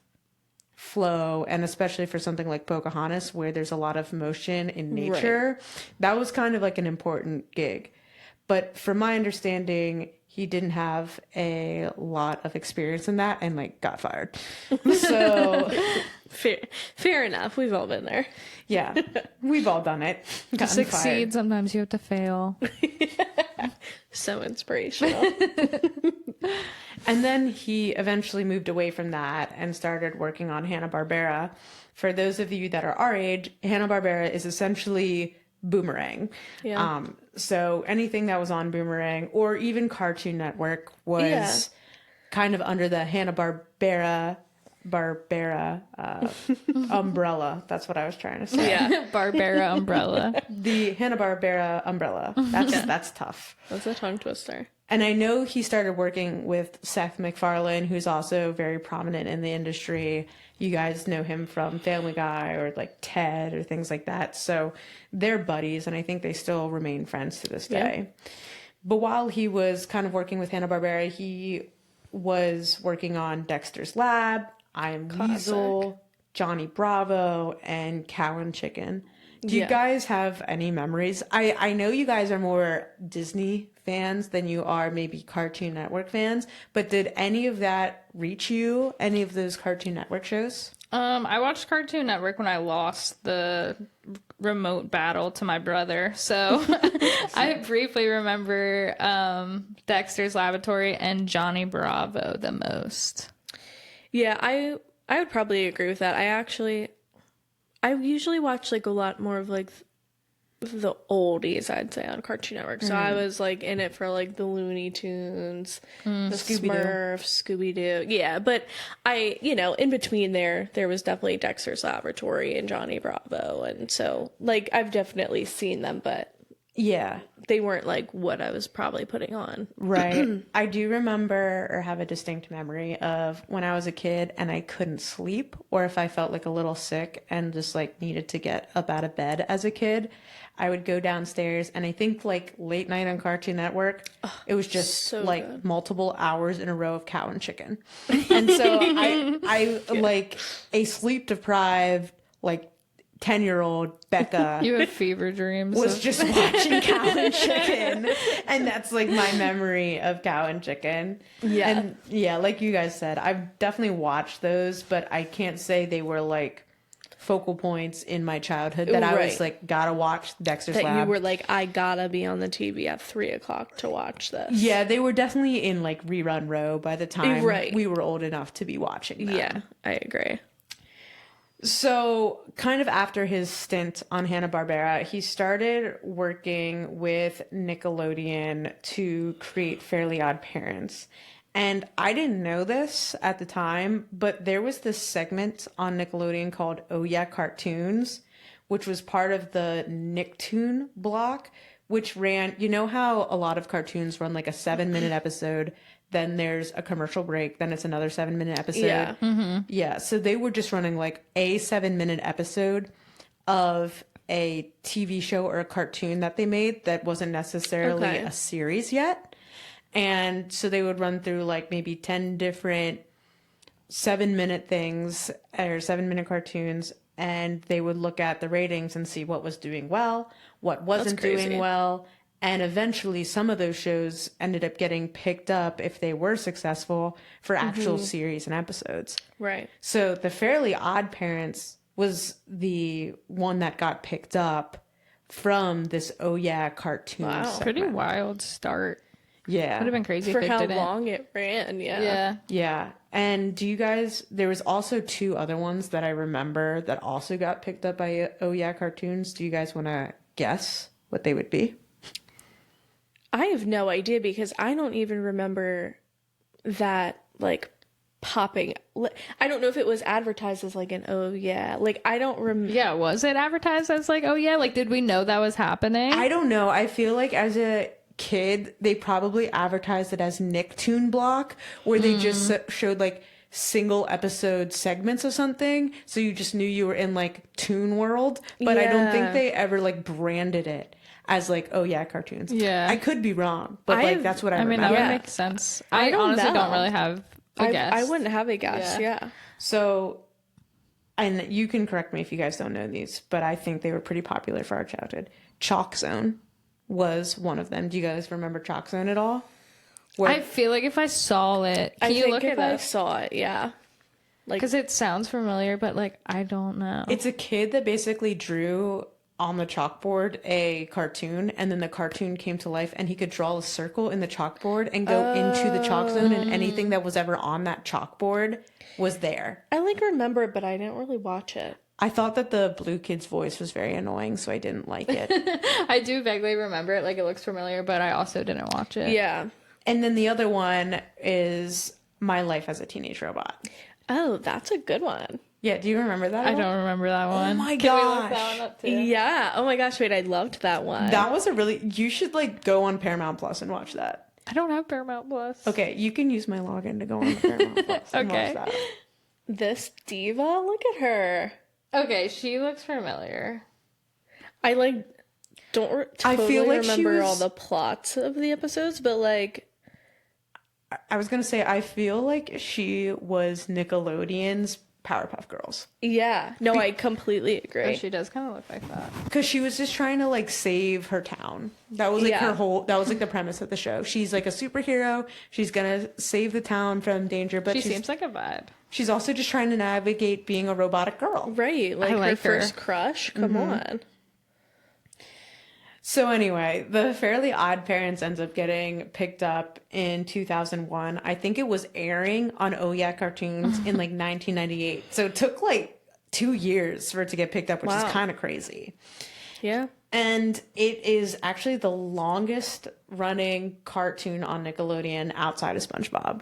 flow? And especially for something like Pocahontas, where there's a lot of motion in nature, that was kind of like an important gig. But from my understanding, he didn't have a lot of experience in that and like got fired. So fair enough. We've all been there. Yeah, we've all done it. To succeed, sometimes you have to fail. So inspirational. And then he eventually moved away from that and started working on Hanna-Barbera. For those of you that are our age, Hanna-Barbera is essentially Boomerang. Yeah. So anything that was on Boomerang or even Cartoon Network was kind of under the Hanna-Barbera umbrella. That's what I was trying to say. Yeah. Barbera umbrella. The Hanna-Barbera umbrella. That's tough. That's a tongue twister. And I know he started working with Seth MacFarlane, who's also very prominent in the industry. You guys know him from Family Guy or like Ted or things like that. So they're buddies, and I think they still remain friends to this day. But while he was kind of working with Hanna-Barbera, he was working on Dexter's Lab, I Am Weasel, Johnny Bravo, and Cow and Chicken. Do you guys have any memories? I know you guys are more Disney fans than you are maybe Cartoon Network fans, but did any of that reach you? Any of those Cartoon Network shows? I watched Cartoon Network when I lost the remote battle to my brother. So I briefly remember Dexter's Laboratory and Johnny Bravo the most. Yeah, I would probably agree with that. I usually watch like a lot more of like the oldies, I'd say, on Cartoon Network. So I was like in it for like the Looney Tunes, the Smurfs, Scooby-Doo. Yeah, but in between there was definitely Dexter's Laboratory and Johnny Bravo. And so like I've definitely seen them, but yeah, they weren't like what I was probably putting on. Right. I do remember or have a distinct memory of when I was a kid and I couldn't sleep, or if I felt like a little sick and just like needed to get up out of bed as a kid, I would go downstairs, and I think like late night on Cartoon Network, it was just so like good. multiple hours in a row of Cow and Chicken. And so I like a sleep deprived, like 10-year-old Becca You have fever dreams. was just watching Cow and Chicken, and that's like my memory of Cow and Chicken. Yeah. And yeah, like you guys said, I've definitely watched those, but I can't say they were like focal points in my childhood that I was like, gotta watch Dexter's That Lab. you were like, I gotta be on the TV at 3:00 to watch this. Yeah, they were definitely in like rerun row by the time we were old enough to be watching them. Yeah, I agree. So, kind of after his stint on Hanna-Barbera, he started working with Nickelodeon to create Fairly OddParents. And I didn't know this at the time, but there was this segment on Nickelodeon called Oh Yeah Cartoons, which was part of the Nicktoon block, which ran, you know how a lot of cartoons run like a 7-minute episode, then there's a commercial break, then it's another 7-minute episode. Yeah. Yeah. So they were just running like a 7-minute episode of a TV show or a cartoon that they made that wasn't necessarily Okay. a series yet. And so they would run through like maybe 10 different 7-minute things or 7-minute cartoons, and they would look at the ratings and see what was doing well, what wasn't crazy. doing well. And eventually some of those shows ended up getting picked up, if they were successful, for actual series and episodes. Right. So the Fairly OddParents was the one that got picked up from this Oh Yeah cartoon. Wow. segment. Pretty wild start. Yeah. Would have been crazy For if they how didn't. long it ran, yeah. Yeah. Yeah. And do you guys, there was also 2 other ones that I remember that also got picked up by Oh Yeah cartoons. Do you guys want to guess what they would be? I have no idea because I don't even remember that like popping. I don't know if it was advertised as like an oh yeah. Like I don't remember. Yeah, was it advertised as like, oh yeah? Like, did we know that was happening? I don't know. I feel like as a kid, they probably advertised it as Nicktoon Block, where they just showed like single episode segments of something. So you just knew you were in like Toon World. But I don't think Yeah. they ever like branded it as like, oh yeah, cartoons. Yeah. I could be wrong, but like I've- that's what I I mean, remember. that Yeah. would make sense. I I don't honestly know. don't really have a guess. I wouldn't have a guess. Yeah. So, and you can correct me if you guys don't know these, but I think they were pretty popular for our childhood. Chalk Zone was one of them. Do you guys remember Chalk Zone at all? Where, I feel like if I saw it, I can you think look if at I this? saw it, yeah. Like Because it sounds familiar, but like I don't know. it's a kid that basically drew on the chalkboard a cartoon, and then the cartoon came to life, and he could draw a circle in the chalkboard and go into the chalk zone, and anything that was ever on that chalkboard was there. I like remember it, but I didn't really watch it. I thought that the blue kid's voice was very annoying, so I didn't like it. I do vaguely remember it. Like it looks familiar, but I also didn't watch it. Yeah. And then the other one is My Life as a Teenage Robot. Oh, that's a good one. Yeah, do you remember that? I at all? don't remember that one. my Can we look gosh. that one up too? Yeah. Oh my gosh, wait, I loved that one. That was a really. You should like go on Paramount Plus and watch that. I don't have Paramount Plus. Okay, you can use my login to go on Paramount Plus and Okay. watch that. This diva, look at her. Okay, she looks familiar. I like I totally feel like she remember all was- the plots of the episodes, but like I was gonna say I feel like she was Nickelodeon's Powerpuff Girls yeah. No, I completely Oh, agree. she does kind of look like that. because she was just trying to like save her town. That was like Yeah. her whole. That was like the premise of the show. She's like a superhero. She's gonna save the town from danger, but She she's seems like a vibe. she's also just trying to navigate being a robotic girl. Right. Like, I like her her. first crush. Come on. So anyway, the Fairly OddParents ends up getting picked up in 2001. I think it was airing on Oh Yeah Cartoons in like 1998. So it took like 2 years for it to get picked up, which Wow. is kind of crazy. Yeah. And it is actually the longest running cartoon on Nickelodeon outside of SpongeBob.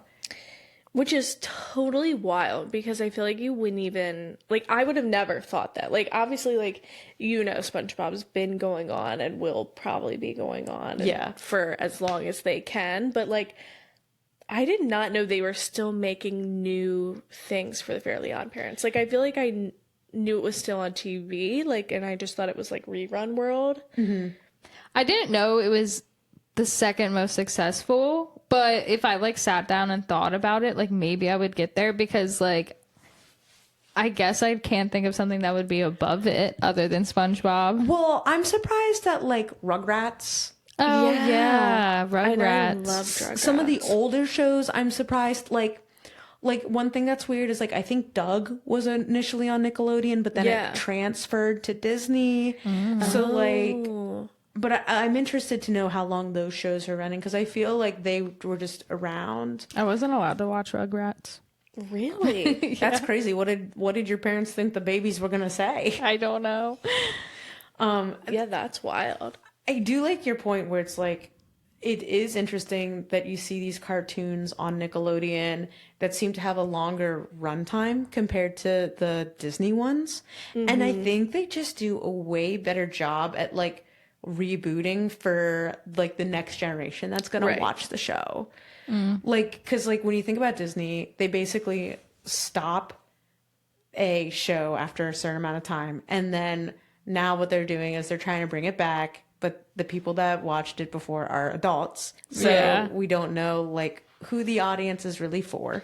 Which is totally wild because I feel like you wouldn't even like I would have never thought that. Like obviously like SpongeBob's been going on and will probably be going on Yeah. for as long as they can, but like I did not know they were still making new things for the Fairly OddParents. Like I feel like I knew it was still on TV, like and I just thought it was like Rerun World. I didn't know it was the second most successful, but if I like sat down and thought about it, like maybe I would get there because like I guess I can't think of something that would be above it other than SpongeBob. Well, I'm surprised that like Rugrats, Oh Yeah. yeah, And I Rugrats. love Rugrats. some of the older shows, I'm surprised. Like one thing that's weird is like I think Doug was initially on Nickelodeon, but then Yeah. it transferred to Disney. So like, Oh. but I'm interested to know how long those shows are running because I feel like they were just around. I wasn't allowed to watch Rugrats. Really? That's crazy. What did your parents think the babies were gonna say? I don't know. Yeah, that's wild. I do like your point where it's like it is interesting that you see these cartoons on Nickelodeon that seem to have a longer runtime compared to the Disney ones. And I think they just do a way better job at like rebooting for like the next generation that's gonna Right. watch the show. Like, because like when you think about Disney, they basically stop a show after a certain amount of time, and then now what they're doing is they're trying to bring it back, but the people that watched it before are adults, so Yeah. we don't know like who the audience is really for.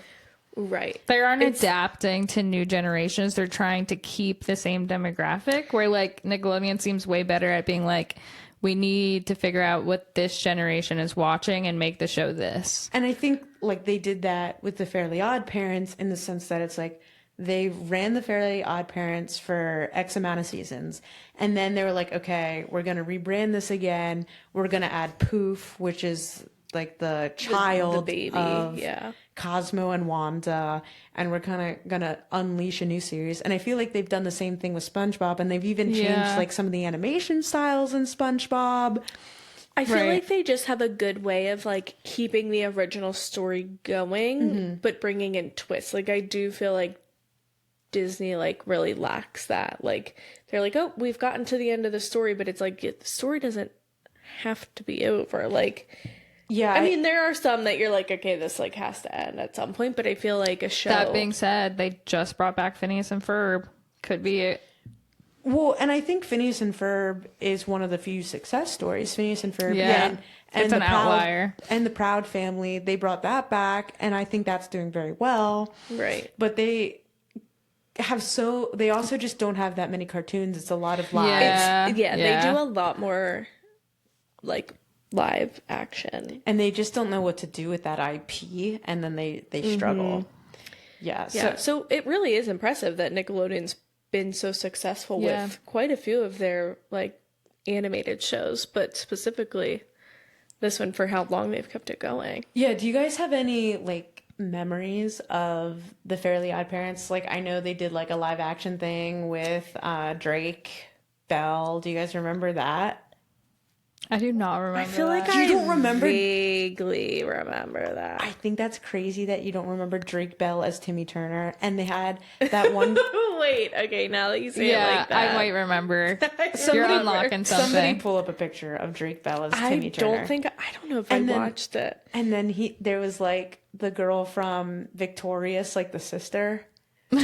Right. They aren't adapting to new generations. They're trying to keep the same demographic, where like Nickelodeon seems way better at being like, we need to figure out what this generation is watching and make the show this. And I think like they did that with the Fairly Odd Parents in the sense that it's like they ran the Fairly Odd Parents for X amount of seasons, and then they were like, okay, we're gonna rebrand this again. We're gonna add Poof, which is like the child the baby, of yeah. Cosmo and Wanda, and we're kind of gonna unleash a new series. And I feel like they've done the same thing with SpongeBob, and they've even changed Yeah. like some of the animation styles in SpongeBob. I feel Right. like they just have a good way of like keeping the original story going, but bringing in twists. Like I do feel like Disney like really lacks that. Like they're like, oh, we've gotten to the end of the story, but it's like the story doesn't have to be over. Like, Yeah, I mean, there are some that you're like, okay, this like has to end at some point, but I feel like a show. That being said, they just brought back Phineas and Ferb. Could be it. well, and I think Phineas and Ferb is one of the few success stories. Phineas and Ferb, Yeah. and It's the an outlier. and the Proud Family, they brought that back, and I think that's doing very well. Right. But they also just don't have that many cartoons. It's a lot of live. Yeah. They do a lot more like live action. And they just don't know what to do with that IP, and then they struggle. Yeah. Yeah. So it really is impressive that Nickelodeon's been so successful Yeah. with quite a few of their like animated shows, but specifically this one for how long they've kept it going. Yeah, do you guys have any like memories of the Fairly Odd Parents? Like I know they did like a live action thing with Drake Bell. Do you guys remember that? I do not remember. I feel like that. You I don't remember? vaguely remember that. I think that's crazy that you don't remember Drake Bell as Timmy Turner, and they had that one. Wait, okay, now that you say it Yeah, like that. I might remember. You're Somebody- unlocking Somebody something. pull up a picture of Drake Bell as I Timmy Turner. don't know if And I then- watched it. And then there was like the girl from Victorious, like the sister,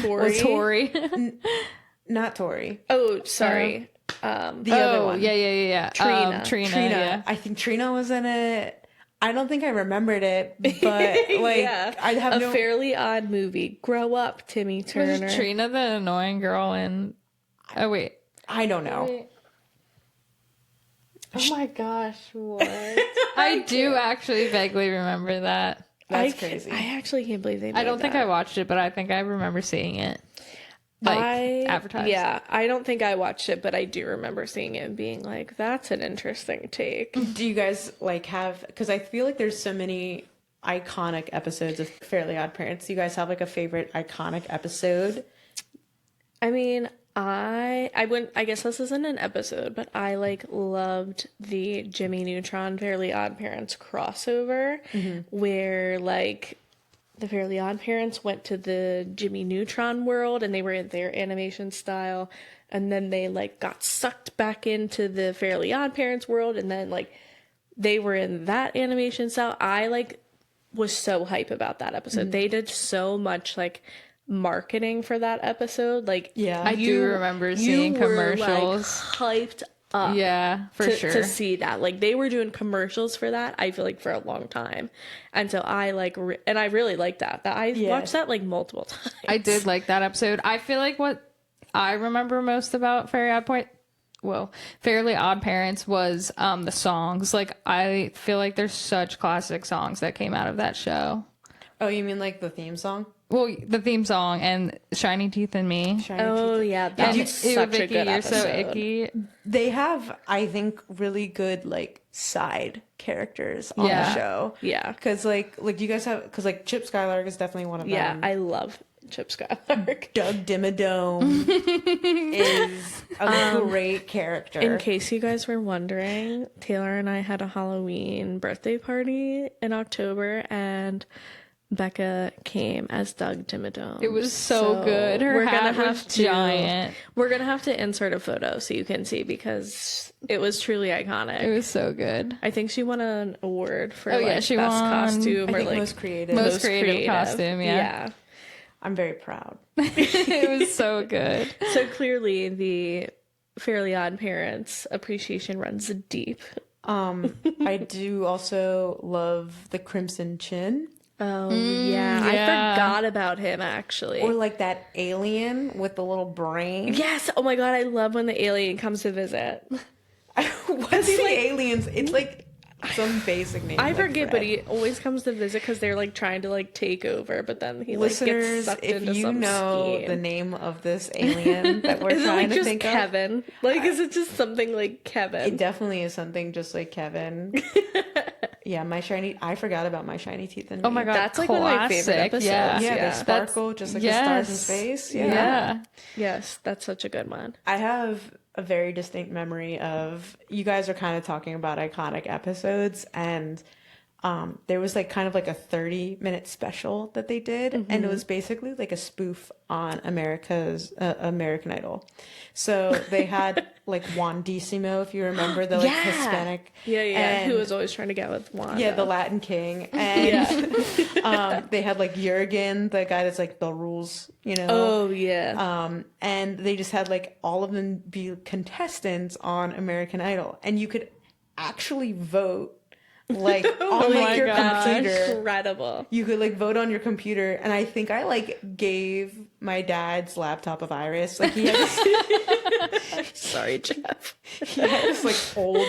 Tori. Tori. not Tori, Oh, sorry. the other one. Yeah. Trina. Trina. Trina. Yeah. I think Trina was in it. I don't think I remembered it, but like yeah. I have a no. Fairly Odd movie. Grow up, Timmy Turner. Was Trina the annoying girl in? Oh wait. I don't know. Oh my gosh, what? I do actually vaguely remember that. That's I crazy. I actually can't believe they made I don't think that. I watched it, but I think I remember seeing it. Like advertised. Yeah, I don't think I watched it, but I do remember seeing it and being like, that's an interesting take. Do you guys like have? Because I feel like there's so many iconic episodes of Fairly Odd Parents. Do you guys have like a favorite iconic episode? I mean, I wouldn't, I guess this isn't an episode, but I like loved the Jimmy Neutron Fairly Odd Parents crossover where like the Fairly Odd Parents went to the Jimmy Neutron world and they were in their animation style, and then they like got sucked back into the Fairly Odd Parents world, and then like they were in that animation style. I like was so hype about that episode. They did so much like marketing for that episode. Like, Yeah. I do remember seeing you were, commercials. like, hyped up Yeah, for sure. to see that. Like, they were doing commercials for that, I feel like, for a long time. And so I like and I really liked that I watched that like multiple times. I did like that episode. I feel like what I remember most about Fairly Odd Parents was the songs. Like, I feel like there's such classic songs that came out of that show. Oh, you mean like the theme song? Well, the theme song and Shiny Teeth and Me. Shiny Oh Teeth. yeah, that And was such a Vicky, good you're episode. so icky. They have, I think, really good like side characters on Yeah. the show. Yeah. Because like you guys have, because like Chip Skylark is definitely one of Yeah, them. I love Chip Skylark. Doug Dimmadome is a great character. In case you guys were wondering, Taylor and I had a Halloween birthday party in October, and Becca came as Doug Dimmadome. It was so good. Her hat was giant. We're gonna have to insert a photo so you can see, because it was truly iconic. It was so good. I think she won an award for she best won, costume, or most creative. Most creative costume. Yeah. I'm very proud. It was so good. So clearly the Fairly OddParents appreciation runs deep. I do also love the Crimson Chin. Oh, yeah. I forgot about him, actually. Or like that alien with the little brain. Yes. Oh my God. I love when the alien comes to visit. What's the aliens? It's like some basic name. I like forget, Fred. but he always comes to visit because they're like trying to like take over, but then he like gets Listeners, sucked if into you some know scheme. the name of this alien that we're Is it trying like to just think Kevin? Like, is it just something like Kevin? of, it definitely is something just like Kevin. Yeah, I forgot about my shiny teeth and Oh my Me. God, That's like one of my favorite classic. episodes. Yeah. Yeah, they sparkle just like the stars in space. Yeah. Yes, that's such a good one. I have a very distinct memory of, you guys are kind of talking about iconic episodes, and there was like kind of like a 30-minute special that they did, and it was basically like a spoof on American Idol. So they had like Juan Decimo, if you remember, the like Hispanic. Yeah, and, who was always trying to get with Wanda. yeah, the Latin king. And they had like Jurgen, the guy that's like the rules, you know. Oh, yeah. And they just had like all of them be contestants on American Idol, and you could actually vote like on like your computer. Incredible. You could like vote on your computer, and I think I like gave my dad's laptop of Iris. Like he had this, Sorry, Jeff. he had this like old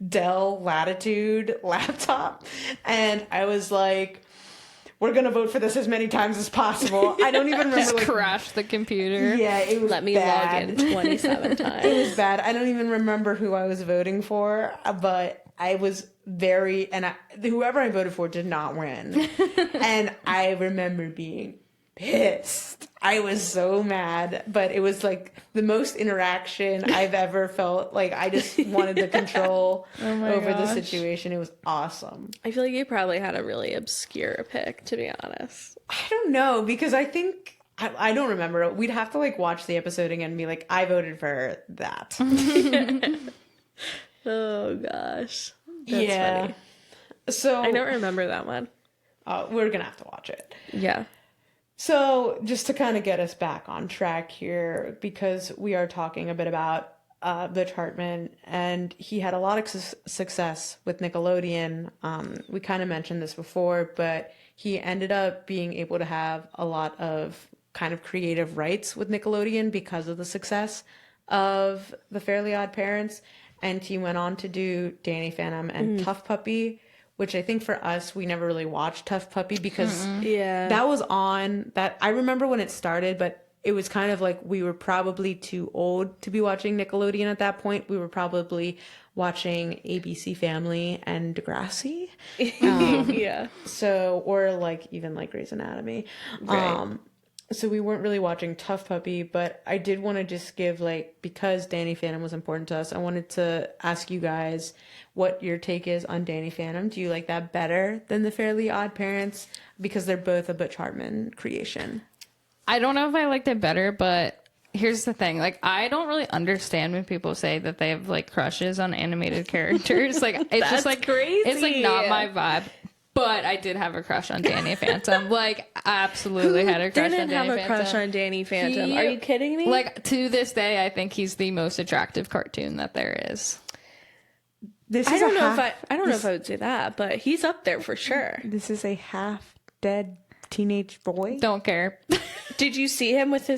Dell Latitude laptop, and I was like, we're gonna vote for this as many times as possible. I don't even remember. Just like, crash the computer. yeah, it was Let me bad. log in 27 times. It was bad. I don't even remember who I was voting for, but I was whoever I voted for did not win. And I remember being pissed. I was so mad, but it was like the most interaction I've ever felt. Like I just wanted the control over the situation. It was awesome. I feel like you probably had a really obscure pick, to be honest. I don't know, because I think I don't remember. We'd have to like watch the episode again and be like, I voted for that. Oh gosh. That's funny. So I don't remember that one. we're gonna have to watch it. Yeah. So just to kind of get us back on track here, because we are talking a bit about Butch Hartman, and he had a lot of success with Nickelodeon. We kind of mentioned this before, but he ended up being able to have a lot of kind of creative rights with Nickelodeon because of the success of the Fairly OddParents. And he went on to do Danny Phantom and Tough Puppy, which I think for us, we never really watched Tough Puppy because that was on that. I remember when it started, but it was kind of like we were probably too old to be watching Nickelodeon at that point. We were probably watching ABC Family and Degrassi. Yeah. So, or like even like Grey's Anatomy. Right. So we weren't really watching Tough Puppy, but I did want to just give like, because Danny Phantom was important to us, I wanted to ask you guys what your take is on Danny Phantom. Do you like that better than the Fairly OddParents? Because they're both a Butch Hartman creation. I don't know if I liked it better, but here's the thing. Like, I don't really understand when people say that they have like crushes on animated characters. Like, it's just like crazy. It's like not my vibe. But I did have a crush on Danny Phantom. Like, absolutely had a crush on Danny Phantom. Didn't have a crush on Danny Phantom. Are you kidding me? Like, to this day, I think he's the most attractive cartoon that there is. I don't know if I would say that, but he's up there for sure. This is a half dead teenage boy. Don't care. Did you see him with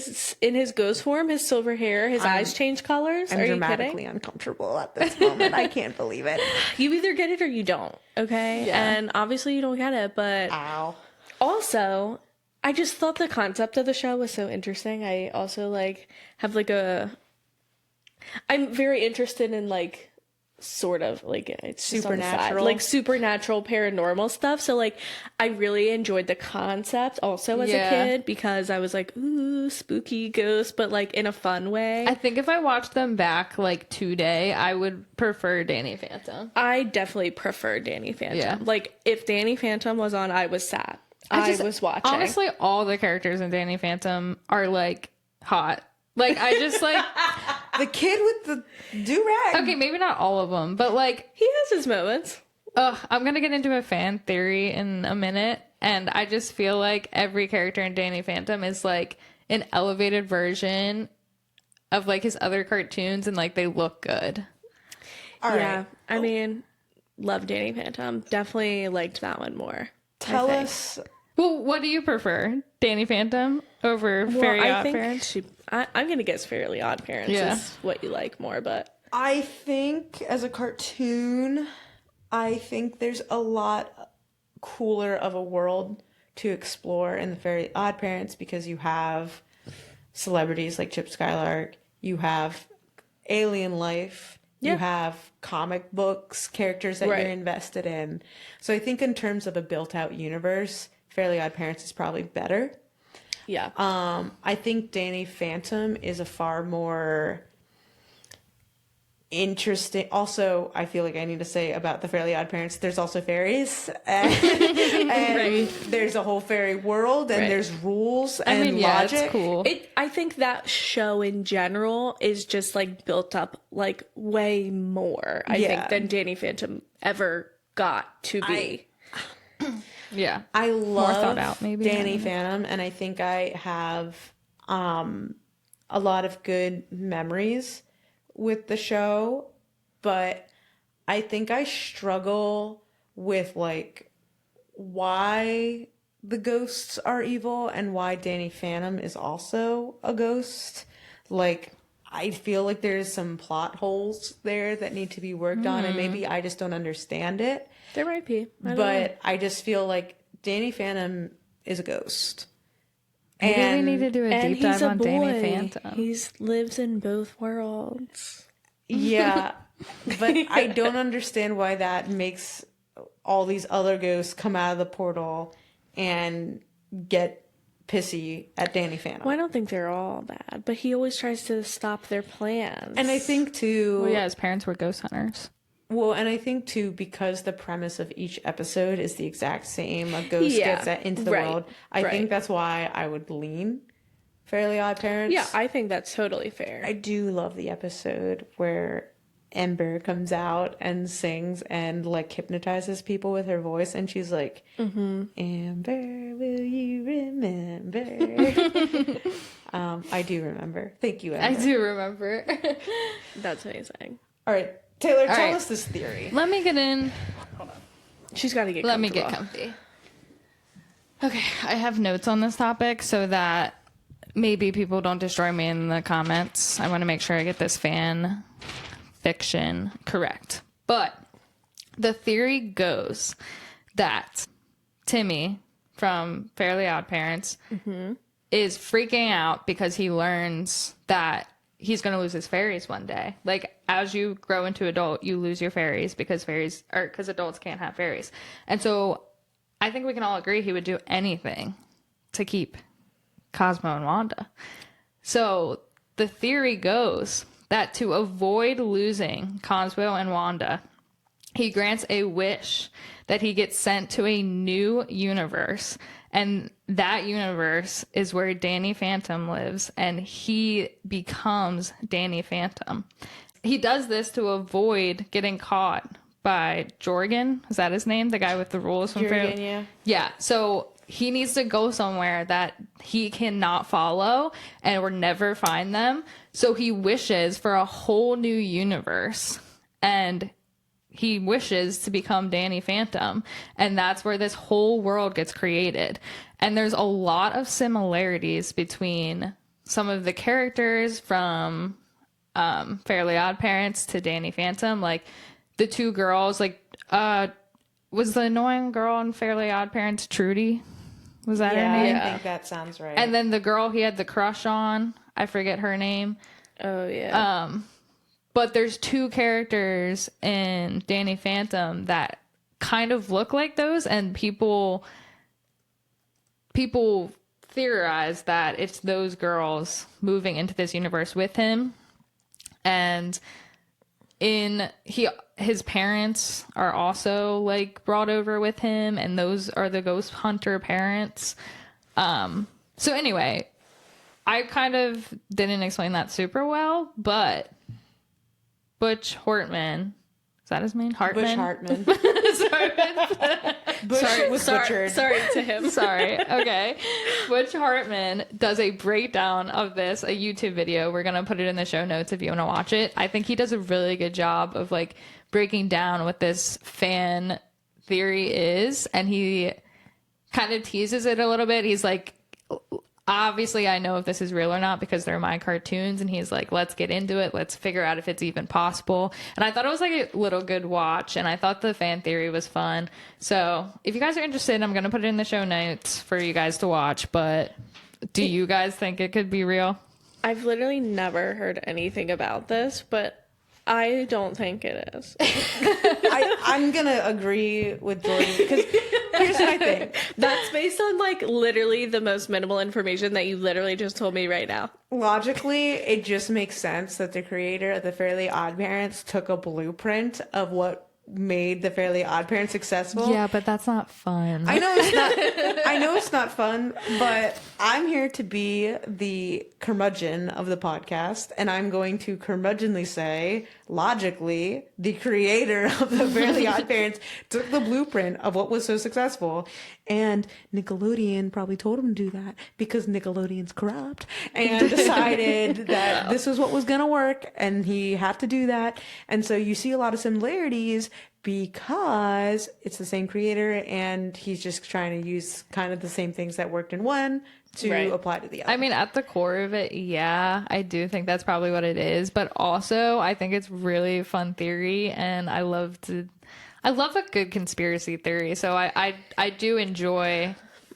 in his ghost form, his silver hair, his eyes change colors? I'm Are you dramatically kidding? uncomfortable at this moment. I can't believe it. You either get it or you don't, okay? Yeah. And obviously you don't get it, but Ow. also, I just thought the concept of the show was so interesting. I also like have like I'm very interested in like sort of like it's just on the side, Supernatural. like supernatural paranormal stuff. So like I really enjoyed the concept also as a Yeah. kid because I was like, ooh, spooky ghost, but like in a fun way. I think if I watched them back like today, I would prefer Danny Phantom. I definitely prefer Danny Phantom. Yeah. Like if Danny Phantom was on, I was sad. I was watching. Honestly, all the characters in Danny Phantom are like hot. Like I just like The kid with the do-rag. okay, maybe not all of them, but like he has his moments. I'm gonna get into a fan theory in a minute, and I just feel like every character in Danny Phantom is like an elevated version of like his other cartoons, and like they look good. All right. Yeah, I mean, love Danny Phantom. Definitely liked that one more. Tell us. Well, what do you prefer, Danny Phantom over Fairly OddParents? I'm gonna guess Fairly OddParents is what you like more, but I think as a cartoon, I think there's a lot cooler of a world to explore in the Fairly OddParents because you have celebrities like Chip Skylark, you have alien life, you have comic books, characters that you're invested in. So I think in terms of a built-out universe, Fairly OddParents is probably better. yeah. I think Danny Phantom is a far more interesting. Also, I feel like I need to say about the Fairly OddParents, there's also fairies, and there's a whole fairy world, and there's rules and logic. It's cool. I think that show in general is just like built up like way more, I think, than Danny Phantom ever got to be. Yeah, I love thought out, maybe. Danny Phantom, and I think I have a lot of good memories with the show, but I think I struggle with like why the ghosts are evil and why Danny Phantom is also a ghost. Like I feel like there's some plot holes there that need to be worked on, and maybe I just don't understand it. There might be, but I just feel like Danny Phantom is a ghost. Maybe we need to do a deep dive on Danny Phantom. He lives in both worlds. Yeah, but I don't understand why that makes all these other ghosts come out of the portal and get pissy at Danny Phantom. Well, I don't think they're all bad, but he always tries to stop their plans. And I think too... Well, yeah, his parents were ghost hunters. Well, and I think too, because the premise of each episode is the exact same, a ghost gets into the world, I think that's why I would lean Fairly OddParents. Yeah, I think that's totally fair. I do love the episode where Ember comes out and sings and like hypnotizes people with her voice, and she's like, Amber, will you remember? I do remember. Thank you, Ember. I do remember. That's amazing. All right, Taylor, tell right. us this theory. Let me get in. She's got to get Let me get comfy. Okay, I have notes on this topic so that maybe people don't destroy me in the comments. I want to make sure I get this fan fiction correct. But the theory goes that Timmy from Fairly OddParents is freaking out because he learns that he's going to lose his fairies one day. Like, as you grow into adult, you lose your fairies because adults can't have fairies. And so I think we can all agree he would do anything to keep Cosmo and Wanda. So the theory goes that to avoid losing Cosmo and Wanda, he grants a wish that he gets sent to a new universe. And that universe is where Danny Phantom lives, and he becomes Danny Phantom. He does this to avoid getting caught by Jorgen. Is that his name? The guy with the rules from Jorgen, yeah. Yeah. So he needs to go somewhere that he cannot follow and will never find them. So he wishes for a whole new universe, and he wishes to become Danny Phantom, and that's where this whole world gets created. And there's a lot of similarities between some of the characters from Fairly OddParents to Danny Phantom. Like the two girls, like was the annoying girl in Fairly OddParents Trudy? Was that her name? I think that sounds right. And then the girl he had the crush on, I forget her name. Oh, yeah. But there's two characters in Danny Phantom that kind of look like those, and people theorize that it's those girls moving into this universe with him. And his parents are also like brought over with him, and those are the ghost hunter parents. So anyway, I kind of didn't explain that super well, but Butch Hartman, is that his name? Hartman? Bush Hartman. Sorry to him. Sorry. Okay. Butch Hartman does a breakdown of this, a YouTube video. We're going to put it in the show notes if you want to watch it. I think he does a really good job of like breaking down what this fan theory is. And he kind of teases it a little bit. He's like, obviously I know if this is real or not because they're my cartoons, and he's like, let's get into it, let's figure out if it's even possible. And I thought it was like a little good watch, and I thought the fan theory was fun. So if you guys are interested, I'm gonna put it in the show notes for you guys to watch. But do you guys think it could be real? I've literally never heard anything about this, but I don't think it is. I'm gonna agree with Jordan because here's what I think. That's based on like literally the most minimal information that you literally just told me right now. Logically, it just makes sense that the creator of the Fairly OddParents took a blueprint of what made the Fairly OddParents successful. Yeah, but that's not fun. I know it's not fun, but I'm here to be the curmudgeon of the podcast, and I'm going to curmudgeonly say, logically, the creator of the Fairly OddParents took the blueprint of what was so successful, and Nickelodeon probably told him to do that because Nickelodeon's corrupt and decided that this was what was going to work, and he had to do that. And so you see a lot of similarities because it's the same creator, and he's just trying to use kind of the same things that worked in one to apply to the other. I mean, at the core of it, yeah, I do think that's probably what it is. But also, I think it's really fun theory, and I love a good conspiracy theory. So I do enjoy.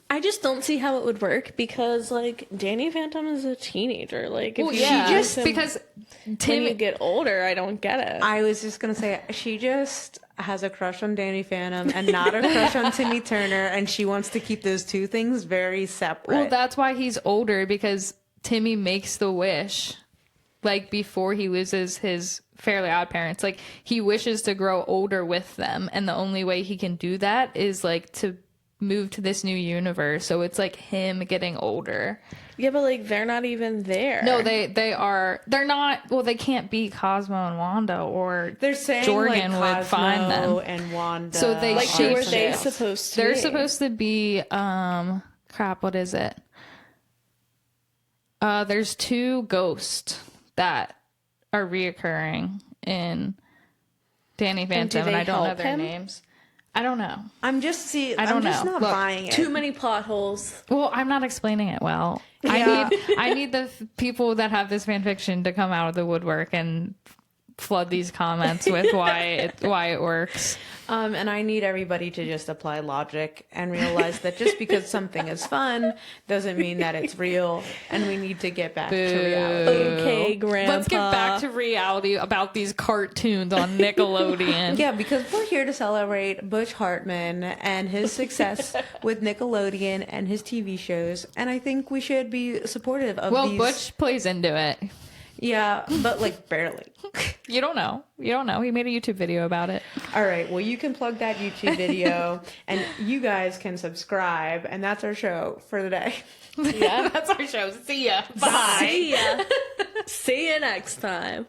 I just don't see how it would work because like Danny Phantom is a teenager. Like if because when you get older, I don't get it. I was just gonna say she just has a crush on Danny Phantom and not a crush on Timmy Turner, and she wants to keep those two things very separate. Well, that's why he's older, because Timmy makes the wish like before he loses his Fairly OddParents. Like he wishes to grow older with them, and the only way he can do that is like to move to this new universe. So it's like him getting older. Yeah, but like they're not even there. No, they're not. Well, they can't be Cosmo and Wanda, or they're saying Jordan like would find them. and Wanda. So they like who are shapeshift. they supposed to They're be? supposed to be crap, what is it? There's two ghosts that are reoccurring in Danny Phantom, and I don't know their names. I don't know. I'm just not buying it. Too many plot holes. Well, I'm not explaining it well. Yeah. I need the people that have this fan fiction to come out of the woodwork and flood these comments with why it works. And I need everybody to just apply logic and realize that just because something is fun doesn't mean that it's real, and we need to get back to reality. Okay, Grandpa. Let's get back to reality about these cartoons on Nickelodeon. Yeah, because we're here to celebrate Butch Hartman and his success with Nickelodeon and his TV shows, and I think we should be supportive of these. Butch plays into it. Yeah, but like barely. You don't know. He made a YouTube video about it. All right, well, you can plug that YouTube video, and you guys can subscribe, and that's our show for the day. Yeah, that's our show. See ya. Bye. See ya. See you next time.